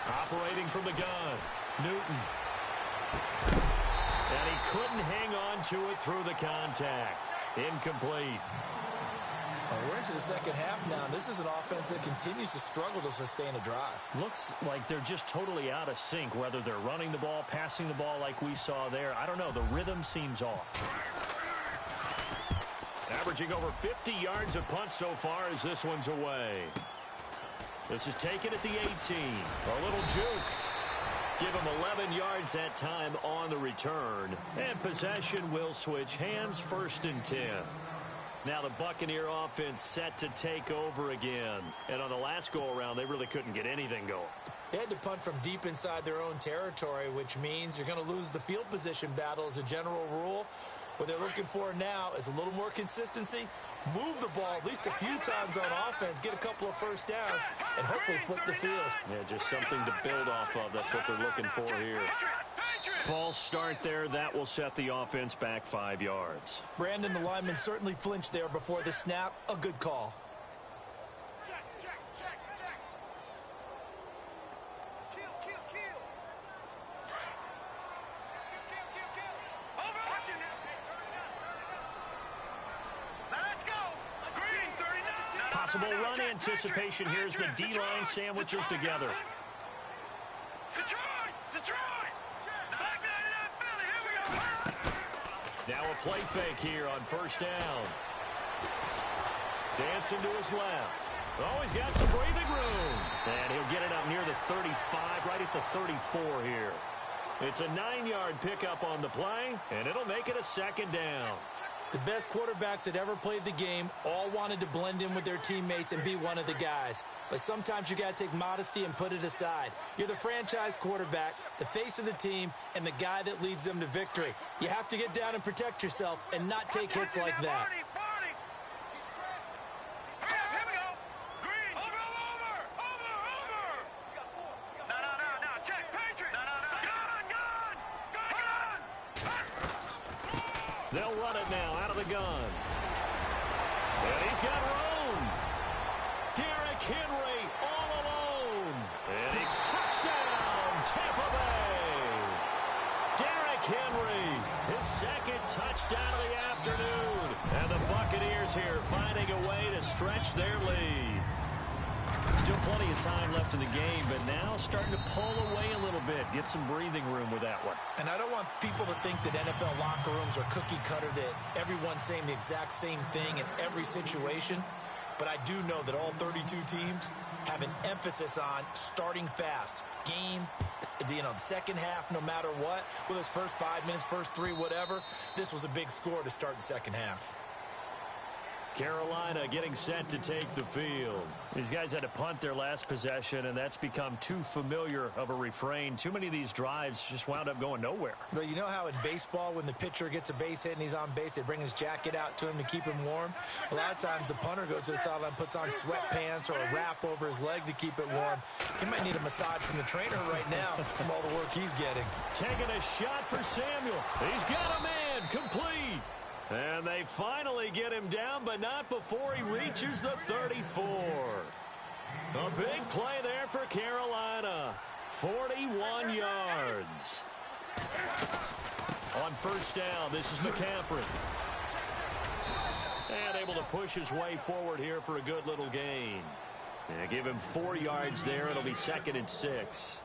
Speaker 3: Operating from the gun, Newton. And he couldn't hang on to it through the contact. Incomplete.
Speaker 4: We're into the 2nd half now, and this is an offense that continues to struggle to sustain a drive.
Speaker 3: Looks like they're just totally out of sync, whether they're running the ball, passing the ball like we saw there. I don't know. The rhythm seems off. Averaging over 50 yards a punt so far as this one's away. This is taken at the 18. A little juke. Give him 11 yards that time on the return. And possession will switch hands, 1st and 10. Now the Buccaneer offense set to take over again. And on the last go-around, they really couldn't get anything going.
Speaker 4: They had to punt from deep inside their own territory, which means you're going to lose the field position battle as a general rule. What they're looking for now is a little more consistency, move the ball at least a few times on offense, get a couple of 1st downs, and hopefully flip the field.
Speaker 3: Yeah, just something to build off of. That's what they're looking for here. False start there. That will set the offense back 5 yards.
Speaker 4: Brandon, the lineman certainly flinched there before the snap. A good call.
Speaker 3: Possible run anticipation. Here's the D-line sandwiches together.
Speaker 5: Detroit! Back to Philly, here we go!
Speaker 3: Now a play fake here on 1st down. Dancing to his left. Oh, he's got some breathing room. And he'll get it up near the 35, right at the 34 here. It's a 9-yard pickup on the play, and it'll make it a 2nd down.
Speaker 4: The best quarterbacks that ever played the game all wanted to blend in with their teammates and be one of the guys. But sometimes you got to take modesty and put it aside. You're the franchise quarterback, the face of the team, and the guy that leads them to victory. You have to get down and protect yourself and not take hits like that.
Speaker 3: They'll run it now out of the gun. And he's got room. Derrick Henry all alone. And he's touchdown, Tampa Bay. Derrick Henry, his second touchdown of the afternoon. And the Buccaneers here finding a way to stretch their lead. Still plenty of time left in the game, but now starting to pull away a little bit. Get some breathing room with that one.
Speaker 4: And I don't want people to think that NFL locker rooms are cookie cutter, that everyone's saying the exact same thing in every situation. But I do know that all 32 teams have an emphasis on starting fast. Game, the second half, no matter what. Whether it's first 5 minutes, first 3, whatever. This was a big score to start the second half.
Speaker 3: Carolina getting set to take the field. These guys had to punt their last possession, and that's become too familiar of a refrain. Too many of these drives just wound up going nowhere.
Speaker 4: But you know how in baseball, when the pitcher gets a base hit and he's on base, they bring his jacket out to him to keep him warm? A lot of times the punter goes to the sideline, puts on sweatpants or a wrap over his leg to keep it warm. He might need a massage from the trainer right now from all the work he's getting.
Speaker 3: Taking a shot for Samuel. He's got a man, complete. And they finally get him down, but not before he reaches the 34. A big play there for Carolina. 41 yards. On first down, this is McCaffrey. And able to push his way forward here for a good little gain. And give him 4 yards there. It'll be 2nd and 6.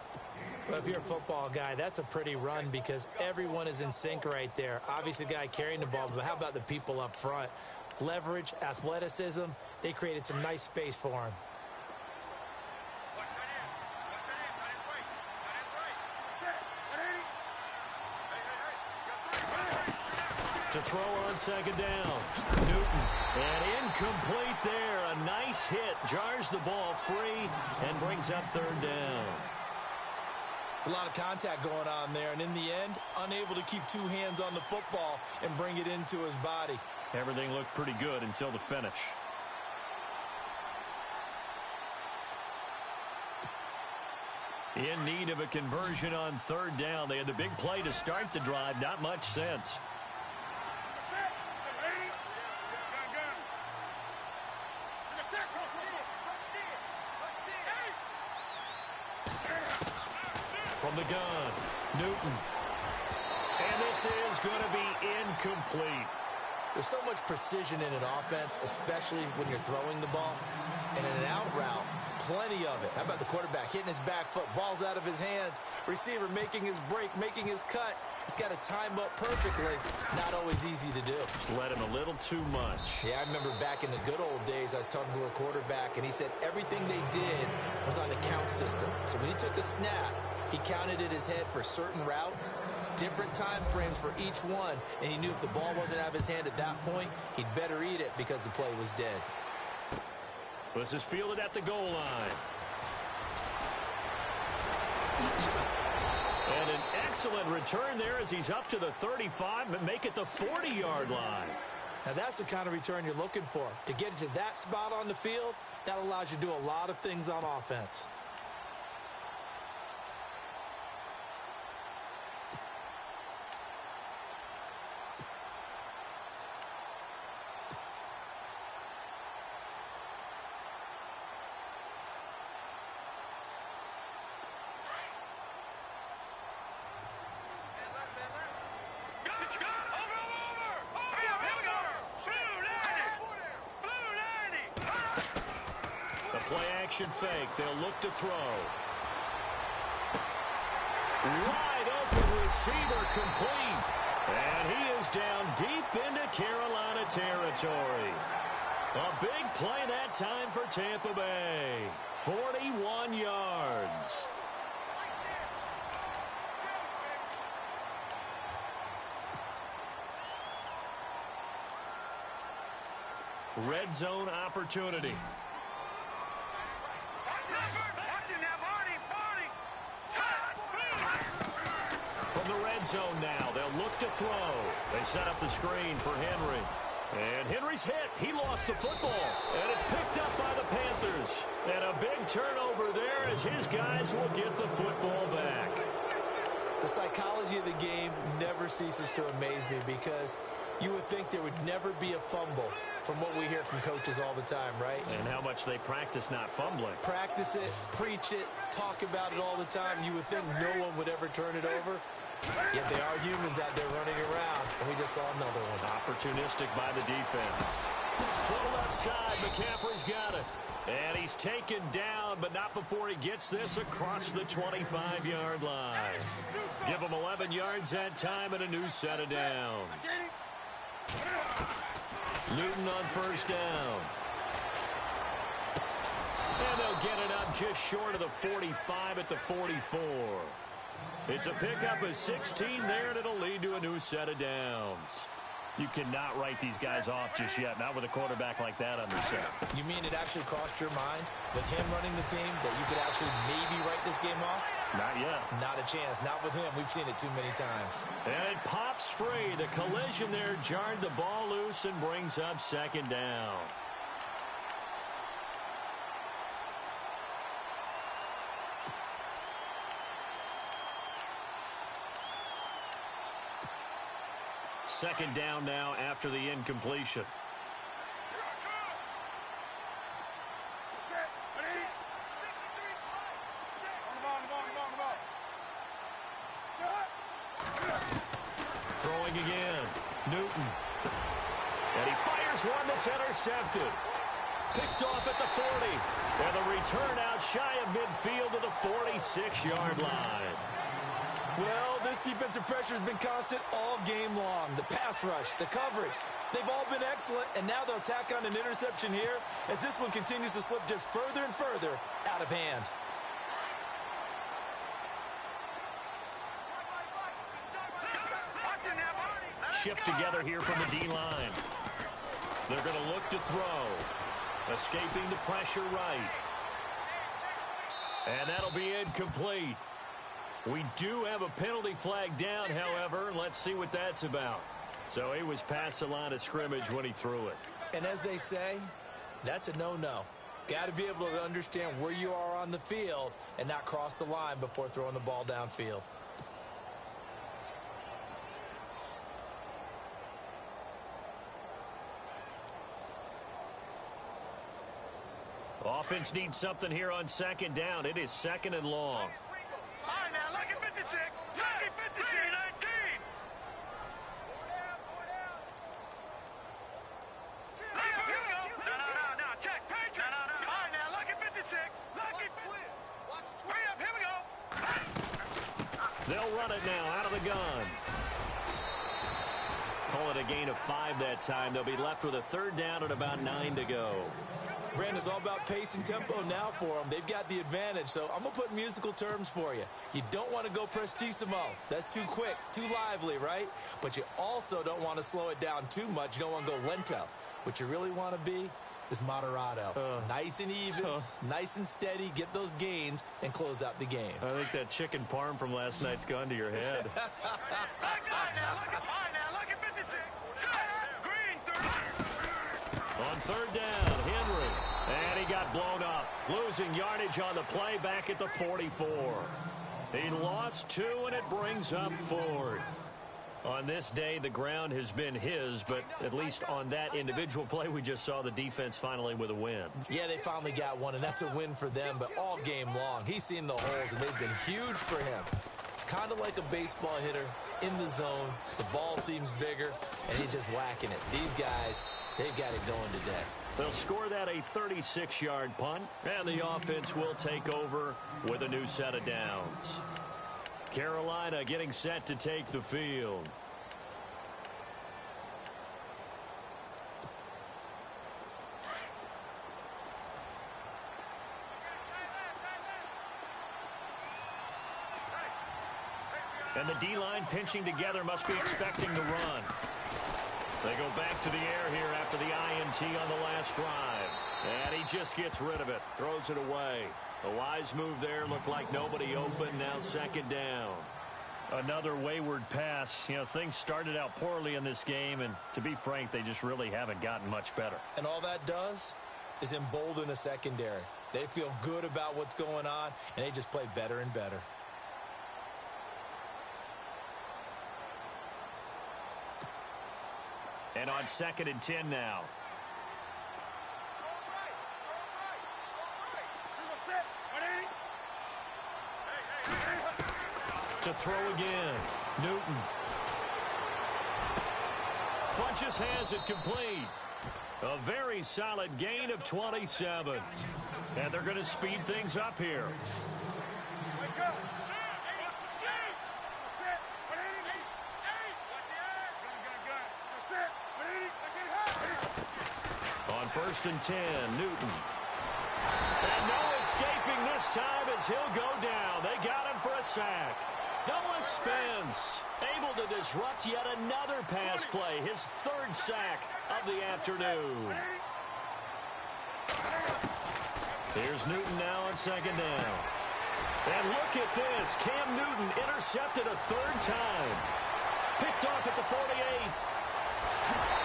Speaker 4: Well, if you're a football guy, that's a pretty run because everyone is in sync right there. Obviously, the guy carrying the ball, but how about the people up front? Leverage, athleticism, they created some nice space for him.
Speaker 3: To throw on second down. Newton. And incomplete there. A nice hit. Jars the ball free and brings up 3rd down.
Speaker 4: A lot of contact going on there, and in the end, unable to keep 2 hands on the football and bring it into his body.
Speaker 3: Everything looked pretty good until the finish. In need of a conversion on 3rd down. They had the big play to start the drive. Not much sense. From the gun, Newton. And this is going to be incomplete.
Speaker 4: There's so much precision in an offense, especially when you're throwing the ball. And in an out route, plenty of it. How about the quarterback hitting his back foot, ball's out of his hands, receiver making his break, making his cut. He's got to time up perfectly. Not always easy to do.
Speaker 3: Just let him a little too much.
Speaker 4: Yeah, I remember back in the good old days, I was talking to a quarterback, and he said everything they did was on the count system. So when he took a snap, he counted in his head for certain routes, different time frames for each one, and he knew if the ball wasn't out of his hand at that point, he'd better eat it because the play was dead.
Speaker 3: This is fielded at the goal line. And an excellent return there as he's up to the 35, but make it the 40-yard line.
Speaker 4: Now that's the kind of return you're looking for. To get it to that spot on the field, that allows you to do a lot of things on offense.
Speaker 3: Play-action fake. They'll look to throw. Wide open receiver complete. And he is down deep into Carolina territory. A big play that time for Tampa Bay. 41 yards. red zone opportunity. From the red zone now, they'll look to throw. They set up the screen for Henry. And Henry's hit. He lost the football. And it's picked up by the Panthers. And a big turnover there as his guys will get the football back.
Speaker 4: The psychology of the game never ceases to amaze me because you would think there would never be a fumble from what we hear from coaches all the time, right?
Speaker 3: And how much they practice not fumbling.
Speaker 4: Practice it, preach it, talk about it all the time. You would think no one would ever turn it over. Yet they are humans out there running around, and we just saw another one.
Speaker 3: Opportunistic by the defense. Throw left side. McCaffrey's got it. And he's taken down, but not before he gets this across the 25-yard line. Give him 11 yards that time and a new set of downs. Newton on first down. And they'll get it up just short of the 45 at the 44. It's a pickup of 16 there, and it'll lead to a new set of downs. You cannot write these guys off just yet, not with a quarterback like that under center.
Speaker 4: You mean it actually crossed your mind with him running the team that you could actually maybe write this game off?
Speaker 3: Not yet.
Speaker 4: Not a chance. Not with him. We've seen it too many times.
Speaker 3: And it pops free. The collision there jarred the ball loose and brings up second down. Second down now after the incompletion. Throwing again. Newton. And he fires one that's intercepted. Picked off at the 40. And the return out shy of midfield to the 46-yard line.
Speaker 4: Well, this defensive pressure has been constant all game long. The pass rush, the coverage, they've all been excellent, and now they'll tack on an interception here as this one continues to slip just further and further out of hand.
Speaker 3: Shift together here from the D-line. They're going to look to throw. Escaping the pressure right. And that'll be incomplete. We do have a penalty flag down, however. Let's see what that's about. So he was past the line of scrimmage when he threw it.
Speaker 4: And as they say, that's a no-no. Got to be able to understand where you are on the field and not cross the line before throwing the ball downfield.
Speaker 3: Offense needs something here on second down. It is second and long.
Speaker 5: All right, now, look at 56. Look at 56. 19. Here we go. No. Check. No. All right, now, look at 56. Look at 56. Hurry up. Here we go.
Speaker 3: They'll run it now out of the gun. Call it a gain of 5 that time. They'll be left with a third down and about 9 to go.
Speaker 4: Brandon, it's all about pace and tempo now for them. They've got the advantage, so I'm going to put musical terms for you. You don't want to go prestissimo. That's too quick, too lively, right? But you also don't want to slow it down too much. You don't want to go lento. What you really want to be is moderato. Nice and even, nice and steady, get those gains, and close out the game.
Speaker 3: I think that chicken parm from last night's gone to your head.
Speaker 5: All right, now, look at 56. Green, 30.
Speaker 3: On third down, Henry. And he got blown up. Losing yardage on the play back at the 44. He lost 2, and it brings up 4th. On this day, the ground has been his, but at least on that individual play, we just saw the defense finally with a win.
Speaker 4: Yeah, they finally got one, and that's a win for them, but all game long, he's seen the holes, and they've been huge for him. Kind of like a baseball hitter in the zone. The ball seems bigger, and he's just whacking it. These guys, they've got it going today.
Speaker 3: They'll score that a 36-yard punt, and the offense will take over with a new set of downs. Carolina getting set to take the field. And the D-line pinching together, must be expecting the run. They go back to the air here after the INT on the last drive. And he just gets rid of it. Throws it away. A wise move there. Looked like nobody open. Now second down.
Speaker 6: Another wayward pass. You know, things started out poorly in this game, and to be frank, they just really haven't gotten much better.
Speaker 4: And all that does is embolden a secondary. They feel good about what's going on, and they just play better and better.
Speaker 3: And on 2nd and 10 now. To throw again. Newton. Funches has it complete. A very solid gain of 27. And they're going to speed things up here. On 1st and 10, Newton. And no escaping this time as he'll go down. They got him for a sack. Noah Spence able to disrupt yet another pass play. His 3rd sack of the afternoon. Here's Newton now on 2nd down. And look at this. Cam Newton intercepted a 3rd time. Picked off at the 48.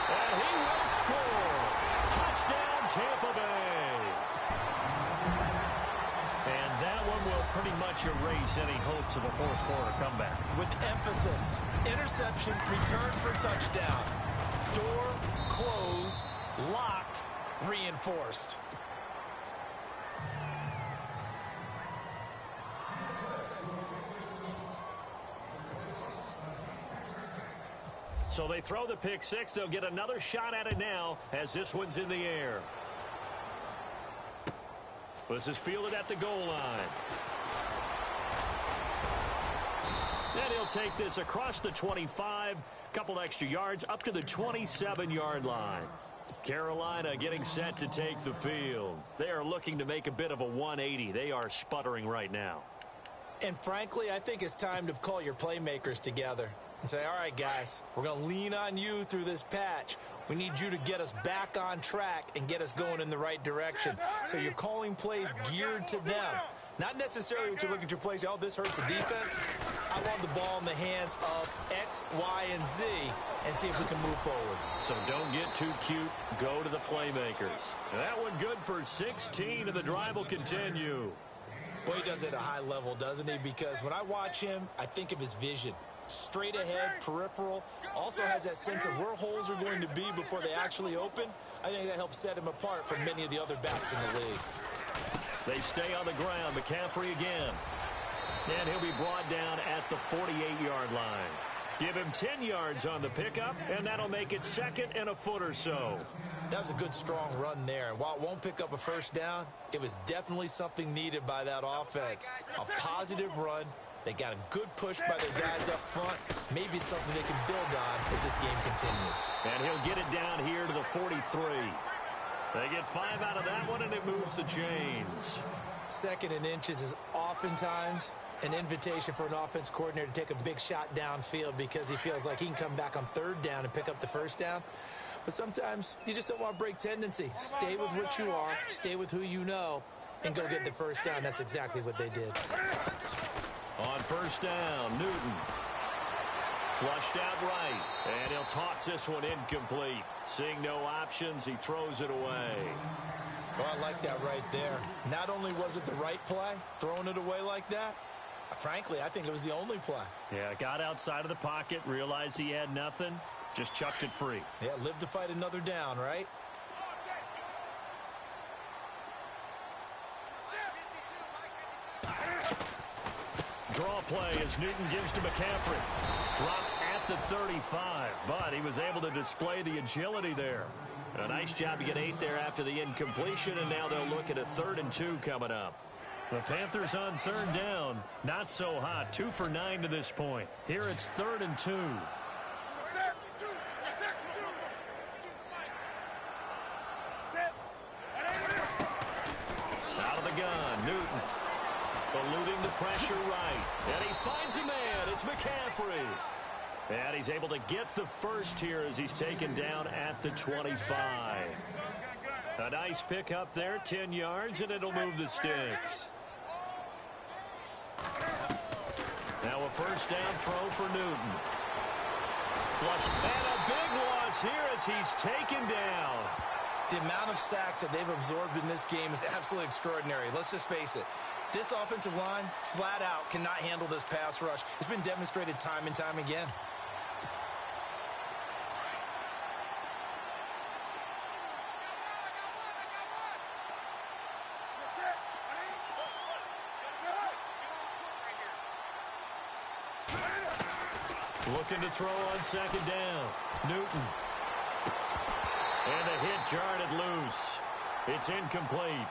Speaker 3: And he will score. Touchdown, Tampa Bay.
Speaker 6: And that one will pretty much erase any hopes of a 4th quarter comeback.
Speaker 4: With emphasis, interception, return for touchdown. Door closed, locked, reinforced.
Speaker 3: So they throw the pick six. They'll get another shot at it now as this one's in the air. This is fielded at the goal line. Then he'll take this across the 25, couple extra yards up to the 27-yard line. Carolina getting set to take the field. They are looking to make a bit of a 180. They are sputtering right now.
Speaker 4: And frankly, I think it's time to call your playmakers together and say, all right, guys, we're going to lean on you through this patch. We need you to get us back on track and get us going in the right direction. So you're calling plays geared to them. Not necessarily what you look at your plays, oh, this hurts the defense. I want the ball in the hands of X, Y, and Z and see if we can move forward.
Speaker 3: So don't get too cute. Go to the playmakers. That one good for 16, and the drive will continue.
Speaker 4: Boy, he does it at a high level, doesn't he? Because when I watch him, I think of his vision. Straight ahead, peripheral, also has that sense of where holes are going to be before they actually open. I think that helps set him apart from many of the other backs in the league.
Speaker 3: They stay on the ground. McCaffrey again. And he'll be brought down at the 48-yard line. Give him 10 yards on the pickup, and that'll make it 2nd and a foot or so.
Speaker 4: That was a good, strong run there. And while it won't pick up a first down, it was definitely something needed by that offense. A positive run. They got a good push by their guys up front. Maybe something they can build on as this game continues.
Speaker 3: And he'll get it down here to the 43. They get 5 out of that one, and it moves the chains.
Speaker 4: 2nd and inches is oftentimes an invitation for an offense coordinator to take a big shot downfield because he feels like he can come back on 3rd down and pick up the first down. But sometimes you just don't want to break tendency. Stay with what you are, stay with who you know, and go get the first down. That's exactly what they did.
Speaker 3: On 1st down, Newton. Flushed out right, and he'll toss this one incomplete. Seeing no options, he throws it away.
Speaker 4: Oh, I like that right there. Not only was it the right play, throwing it away like that, frankly, I think it was the only play.
Speaker 6: Yeah, got outside of the pocket, realized he had nothing, just chucked it free.
Speaker 4: Yeah, live to fight another down, right?
Speaker 3: Draw play as Newton gives to McCaffrey. Dropped at the 35, but he was able to display the agility there. A nice job to get 8 there after the incompletion, and now they'll look at a 3rd and 2 coming up.
Speaker 6: The Panthers on 3rd down. Not so hot. 2 for 9 to this point. Here it's 3rd and 2.
Speaker 3: Out of the gun, Newton. Eluding the pressure right. And he finds a man. It's McCaffrey. And he's able to get the first here as he's taken down at the 25. A nice pick up there, 10 yards, and it'll move the sticks. Now a first down throw for Newton. Flush, and a big loss here as he's taken down.
Speaker 4: The amount of sacks that they've absorbed in this game is absolutely extraordinary. Let's just face it. This offensive line, flat out, cannot handle this pass rush. It's been demonstrated time and time again.
Speaker 3: Looking to throw on second down. Newton. And the hit jarred it loose. It's incomplete.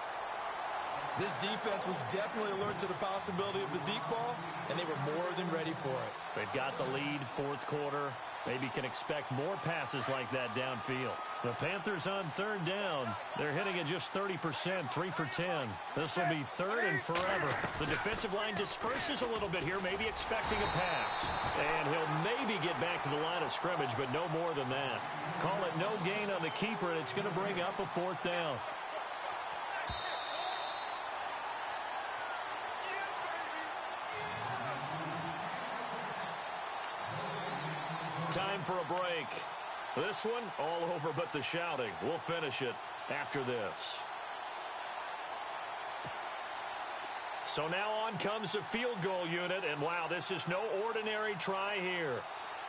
Speaker 4: This defense was definitely alert to the possibility of the deep ball, and they were more than ready for it.
Speaker 3: They've got the lead, fourth quarter. Maybe can expect more passes like that downfield. The Panthers on third down. They're hitting at just 30%, 3 for 10. This will be third and forever. The defensive line disperses a little bit here, maybe expecting a pass. And he'll maybe get back to the line of scrimmage, but no more than that. Call it no gain on the keeper, and it's going to bring up a fourth down. Time for a break. This one, all over but the shouting. We'll finish it after this. So now on comes the field goal unit, and wow, this is no ordinary try here.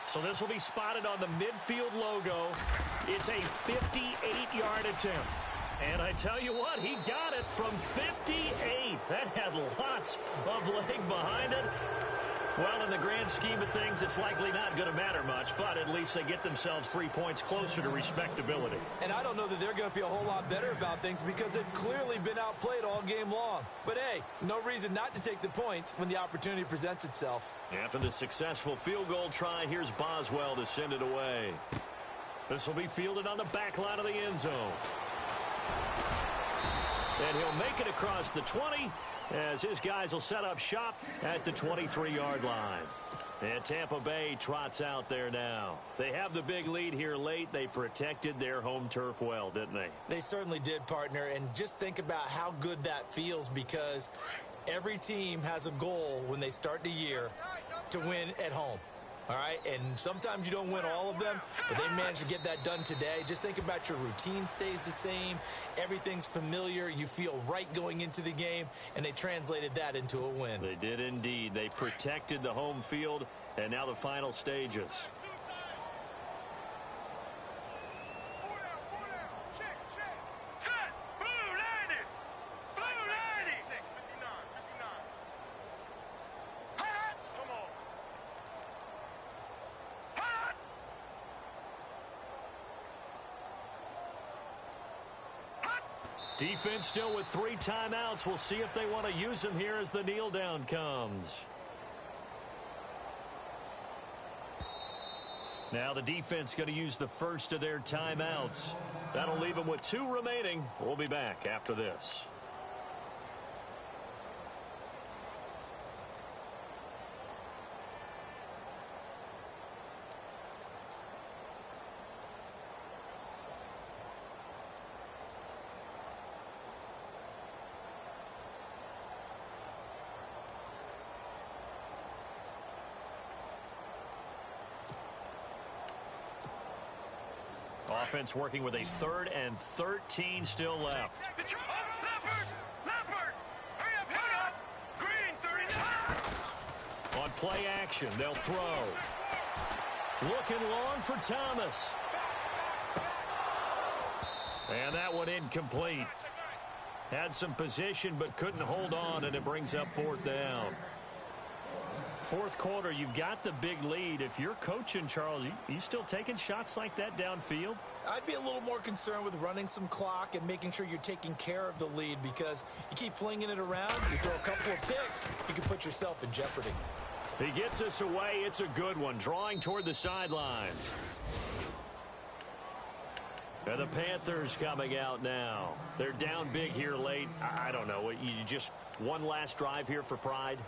Speaker 3: So this will be spotted on the midfield logo. It's a 58-yard attempt. And I tell you what, he got it from 58. That had lots of leg behind it. Well, in the grand scheme of things, it's likely not going to matter much, but at least they get themselves 3 points closer to respectability.
Speaker 4: And I don't know that they're going to feel a whole lot better about things because they've clearly been outplayed all game long. But hey, no reason not to take the points when the opportunity presents itself.
Speaker 3: After the successful field goal try, here's Boswell to send it away. This will be fielded on the back line of the end zone. And he'll make it across the 20 as his guys will set up shop at the 23-yard line. And Tampa Bay trots out there now. They have the big lead here late. They protected their home turf well, didn't they?
Speaker 4: They certainly did, partner. And just think about how good that feels because every team has a goal when they start the year to win at home. All right, and sometimes you don't win all of them, but they managed to get that done today. Just think about your routine stays the same. Everything's familiar. You feel right going into the game, and they translated that into a win.
Speaker 3: They did indeed. They protected the home field, and now the final stages. Defense still with 3 timeouts. We'll see if they want to use them here as the kneel down comes. Now the defense going to use the first of their timeouts. That'll leave them with 2 remaining. We'll be back after this. Offense working with a 3rd and 13 still left. On play action, they'll throw. Looking long for Thomas. And that one incomplete. Had some position but couldn't hold on, and it brings up 4th down. Fourth quarter, you've got the big lead. If you're coaching, Charles, you still taking shots like that downfield?
Speaker 4: I'd be a little more concerned with running some clock and making sure you're taking care of the lead because you keep flinging it around, you throw a couple of picks, you can put yourself in jeopardy.
Speaker 3: He gets us away. It's a good one, drawing toward the sidelines. And the Panthers coming out now. They're down big here late. I don't know. You just one last drive here for pride?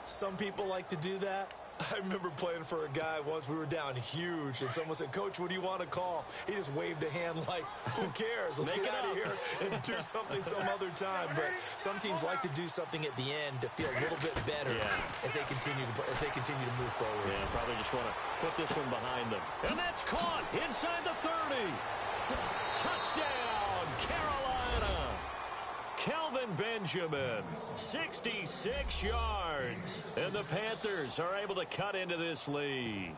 Speaker 4: Some people like to do that. I remember playing for a guy once. We were down huge, and someone said, "Coach, what do you want to call?" He just waved a hand like, "Who cares? Let's get out of here and do something some other time." But some teams like to do something at the end to feel a little bit better as they continue to move forward.
Speaker 3: Yeah, probably just want to put this one behind them. And that's caught inside the 30. Touchdown, Carolina. Kelvin Benjamin, 66 yards. And the Panthers are able to cut into this lead.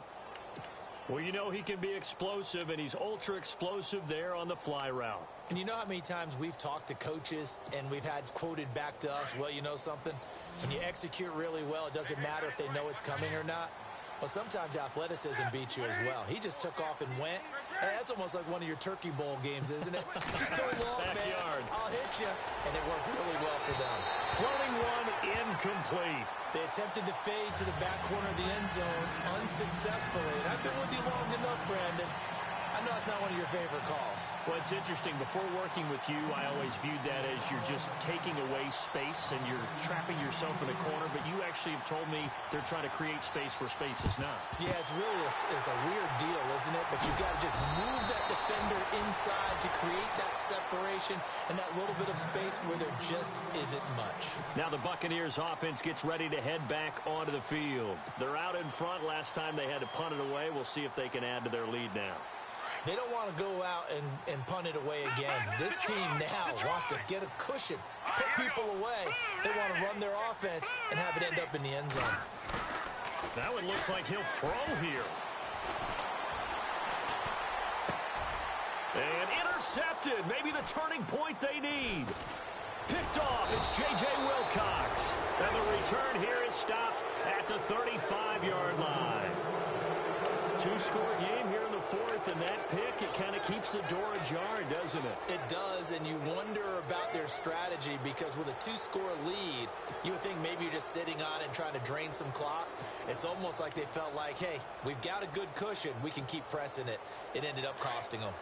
Speaker 3: Well, you know he can be explosive, and he's ultra-explosive there on the fly route.
Speaker 4: And you know how many times we've talked to coaches and we've had quoted back to us, well, you know something? When you execute really well, it doesn't matter if they know it's coming or not. Well, sometimes athleticism beats you as well. He just took off and went. Hey, that's almost like one of your Turkey Bowl games, isn't it? Just go long,
Speaker 3: Backyard.
Speaker 4: man. I'll hit you. And it worked really well for them.
Speaker 3: Floating one incomplete.
Speaker 4: They attempted to fade to the back corner of the end zone unsuccessfully. And I've been with you long enough, Brandon. I know it's not one of your favorite calls.
Speaker 3: Well, it's interesting. Before working with you, I always viewed that as you're just taking away space and you're trapping yourself in a corner. But you actually have told me they're trying to create space where space is not.
Speaker 4: Yeah, it's really it's a weird deal, isn't it? But you've got to just move that defender inside to create that separation and that little bit of space where there just isn't much. Now
Speaker 3: the Buccaneers offense gets ready to head back onto the field. They're out in front. Last time they had to punt it away. We'll see if they can add to their lead now.
Speaker 4: They don't want to go out and punt it away again. This team now wants to get a cushion, put people away. They want to run their offense and have it end up in the end zone.
Speaker 3: Now it looks like he'll throw here. And intercepted. Maybe the turning point they need. Picked off. It's J.J. Wilcox. And the return here is stopped at the 35-yard line. Two-score game here in the fourth, and that pick, it kind of keeps the door ajar, doesn't it?
Speaker 4: It does, and you wonder about their strategy because with a two-score lead, you would think maybe you're just sitting on it and trying to drain some clock. It's almost like they felt like, hey, we've got a good cushion. We can keep pressing it. It ended up costing them.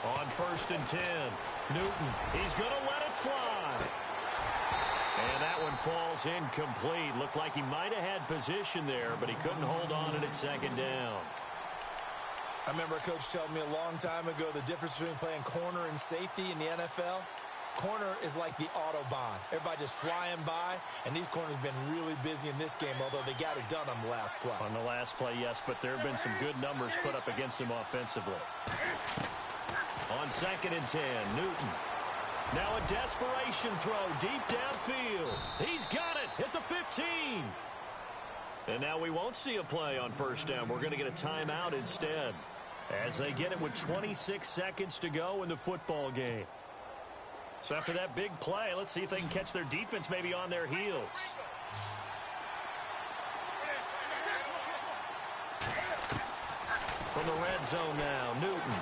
Speaker 3: On 1st and 10, Newton, he's going to let it fly. And that one falls incomplete. Looked like he might have had position there, but he couldn't hold on it at second down.
Speaker 4: I remember a coach telling me a long time ago the difference between playing corner and safety in the NFL. Corner is like the Autobahn. Everybody just flying by, and these corners have been really busy in this game, although they got it done on the last play.
Speaker 3: On the last play, yes, but there have been some good numbers put up against him offensively. On 2nd and 10, Newton. Now a desperation throw deep downfield. He's got it at the 15. And now we won't see a play on 1st down. We're going to get a timeout instead as they get it with 26 seconds to go in the football game. So after that big play, let's see if they can catch their defense maybe on their heels. From the red zone now, Newton.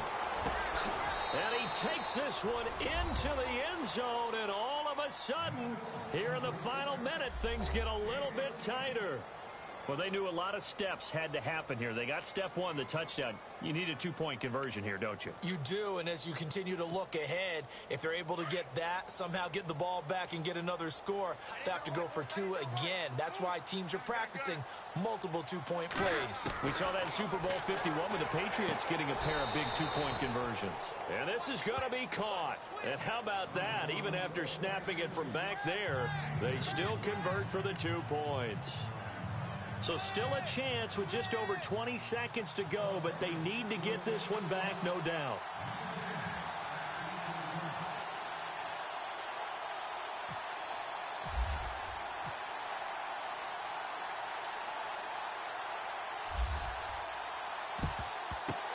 Speaker 3: And he takes this one into the end zone, and all of a sudden, here in the final minute, things get a little bit tighter. Well, they knew a lot of steps had to happen here. They got step one, the touchdown. You need a two-point conversion here, don't you?
Speaker 4: You do, and as you continue to look ahead, if they're able to get that, somehow get the ball back and get another score, they have to go for two again. That's why teams are practicing multiple two-point plays.
Speaker 3: We saw that in Super Bowl 51 with the Patriots getting a pair of big two-point conversions. And this is going to be caught. And how about that? Even after snapping it from back there, they still convert for the 2 points. So still a chance with just over 20 seconds to go, but they need to get this one back, no doubt.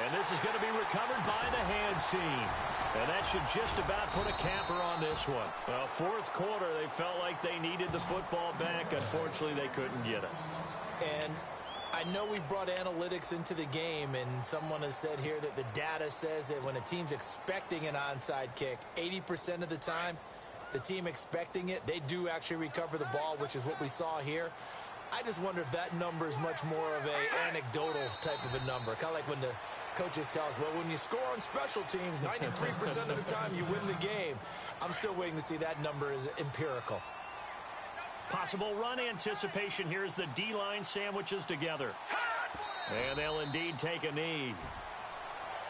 Speaker 3: And this is going to be recovered by the hands team. And that should just about put a capper on this one. Well, fourth quarter, they felt like they needed the football back. Unfortunately, they couldn't get it.
Speaker 4: And I know we brought analytics into the game, and someone has said here that the data says that when a team's expecting an onside kick, 80% of the time, the team expecting it, they do actually recover the ball, which is what we saw here. I just wonder if that number is much more of a anecdotal type of a number, kind of like when the Coaches tell us, well, when you score on special teams, 93% of the time you win the game. I'm still waiting to see that number is empirical.
Speaker 3: Possible run anticipation. Here's the D-line sandwiches together. And they'll indeed take a knee.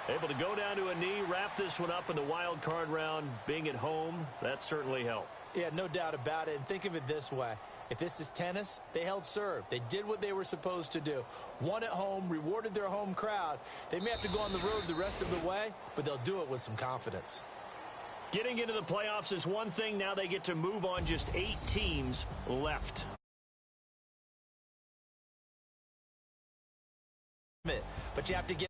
Speaker 3: Able to go down to a knee, wrap this one up in the wild card round. Being at home, that certainly helped.
Speaker 4: Yeah, no doubt about it. And think of it this way. If this is tennis, they held serve. They did what they were supposed to do. Won at home, rewarded their home crowd. They may have to go on the road the rest of the way, but they'll do it with some confidence.
Speaker 3: Getting into the playoffs is one thing. Now they get to move on. Just 8 teams left.
Speaker 4: But you have to get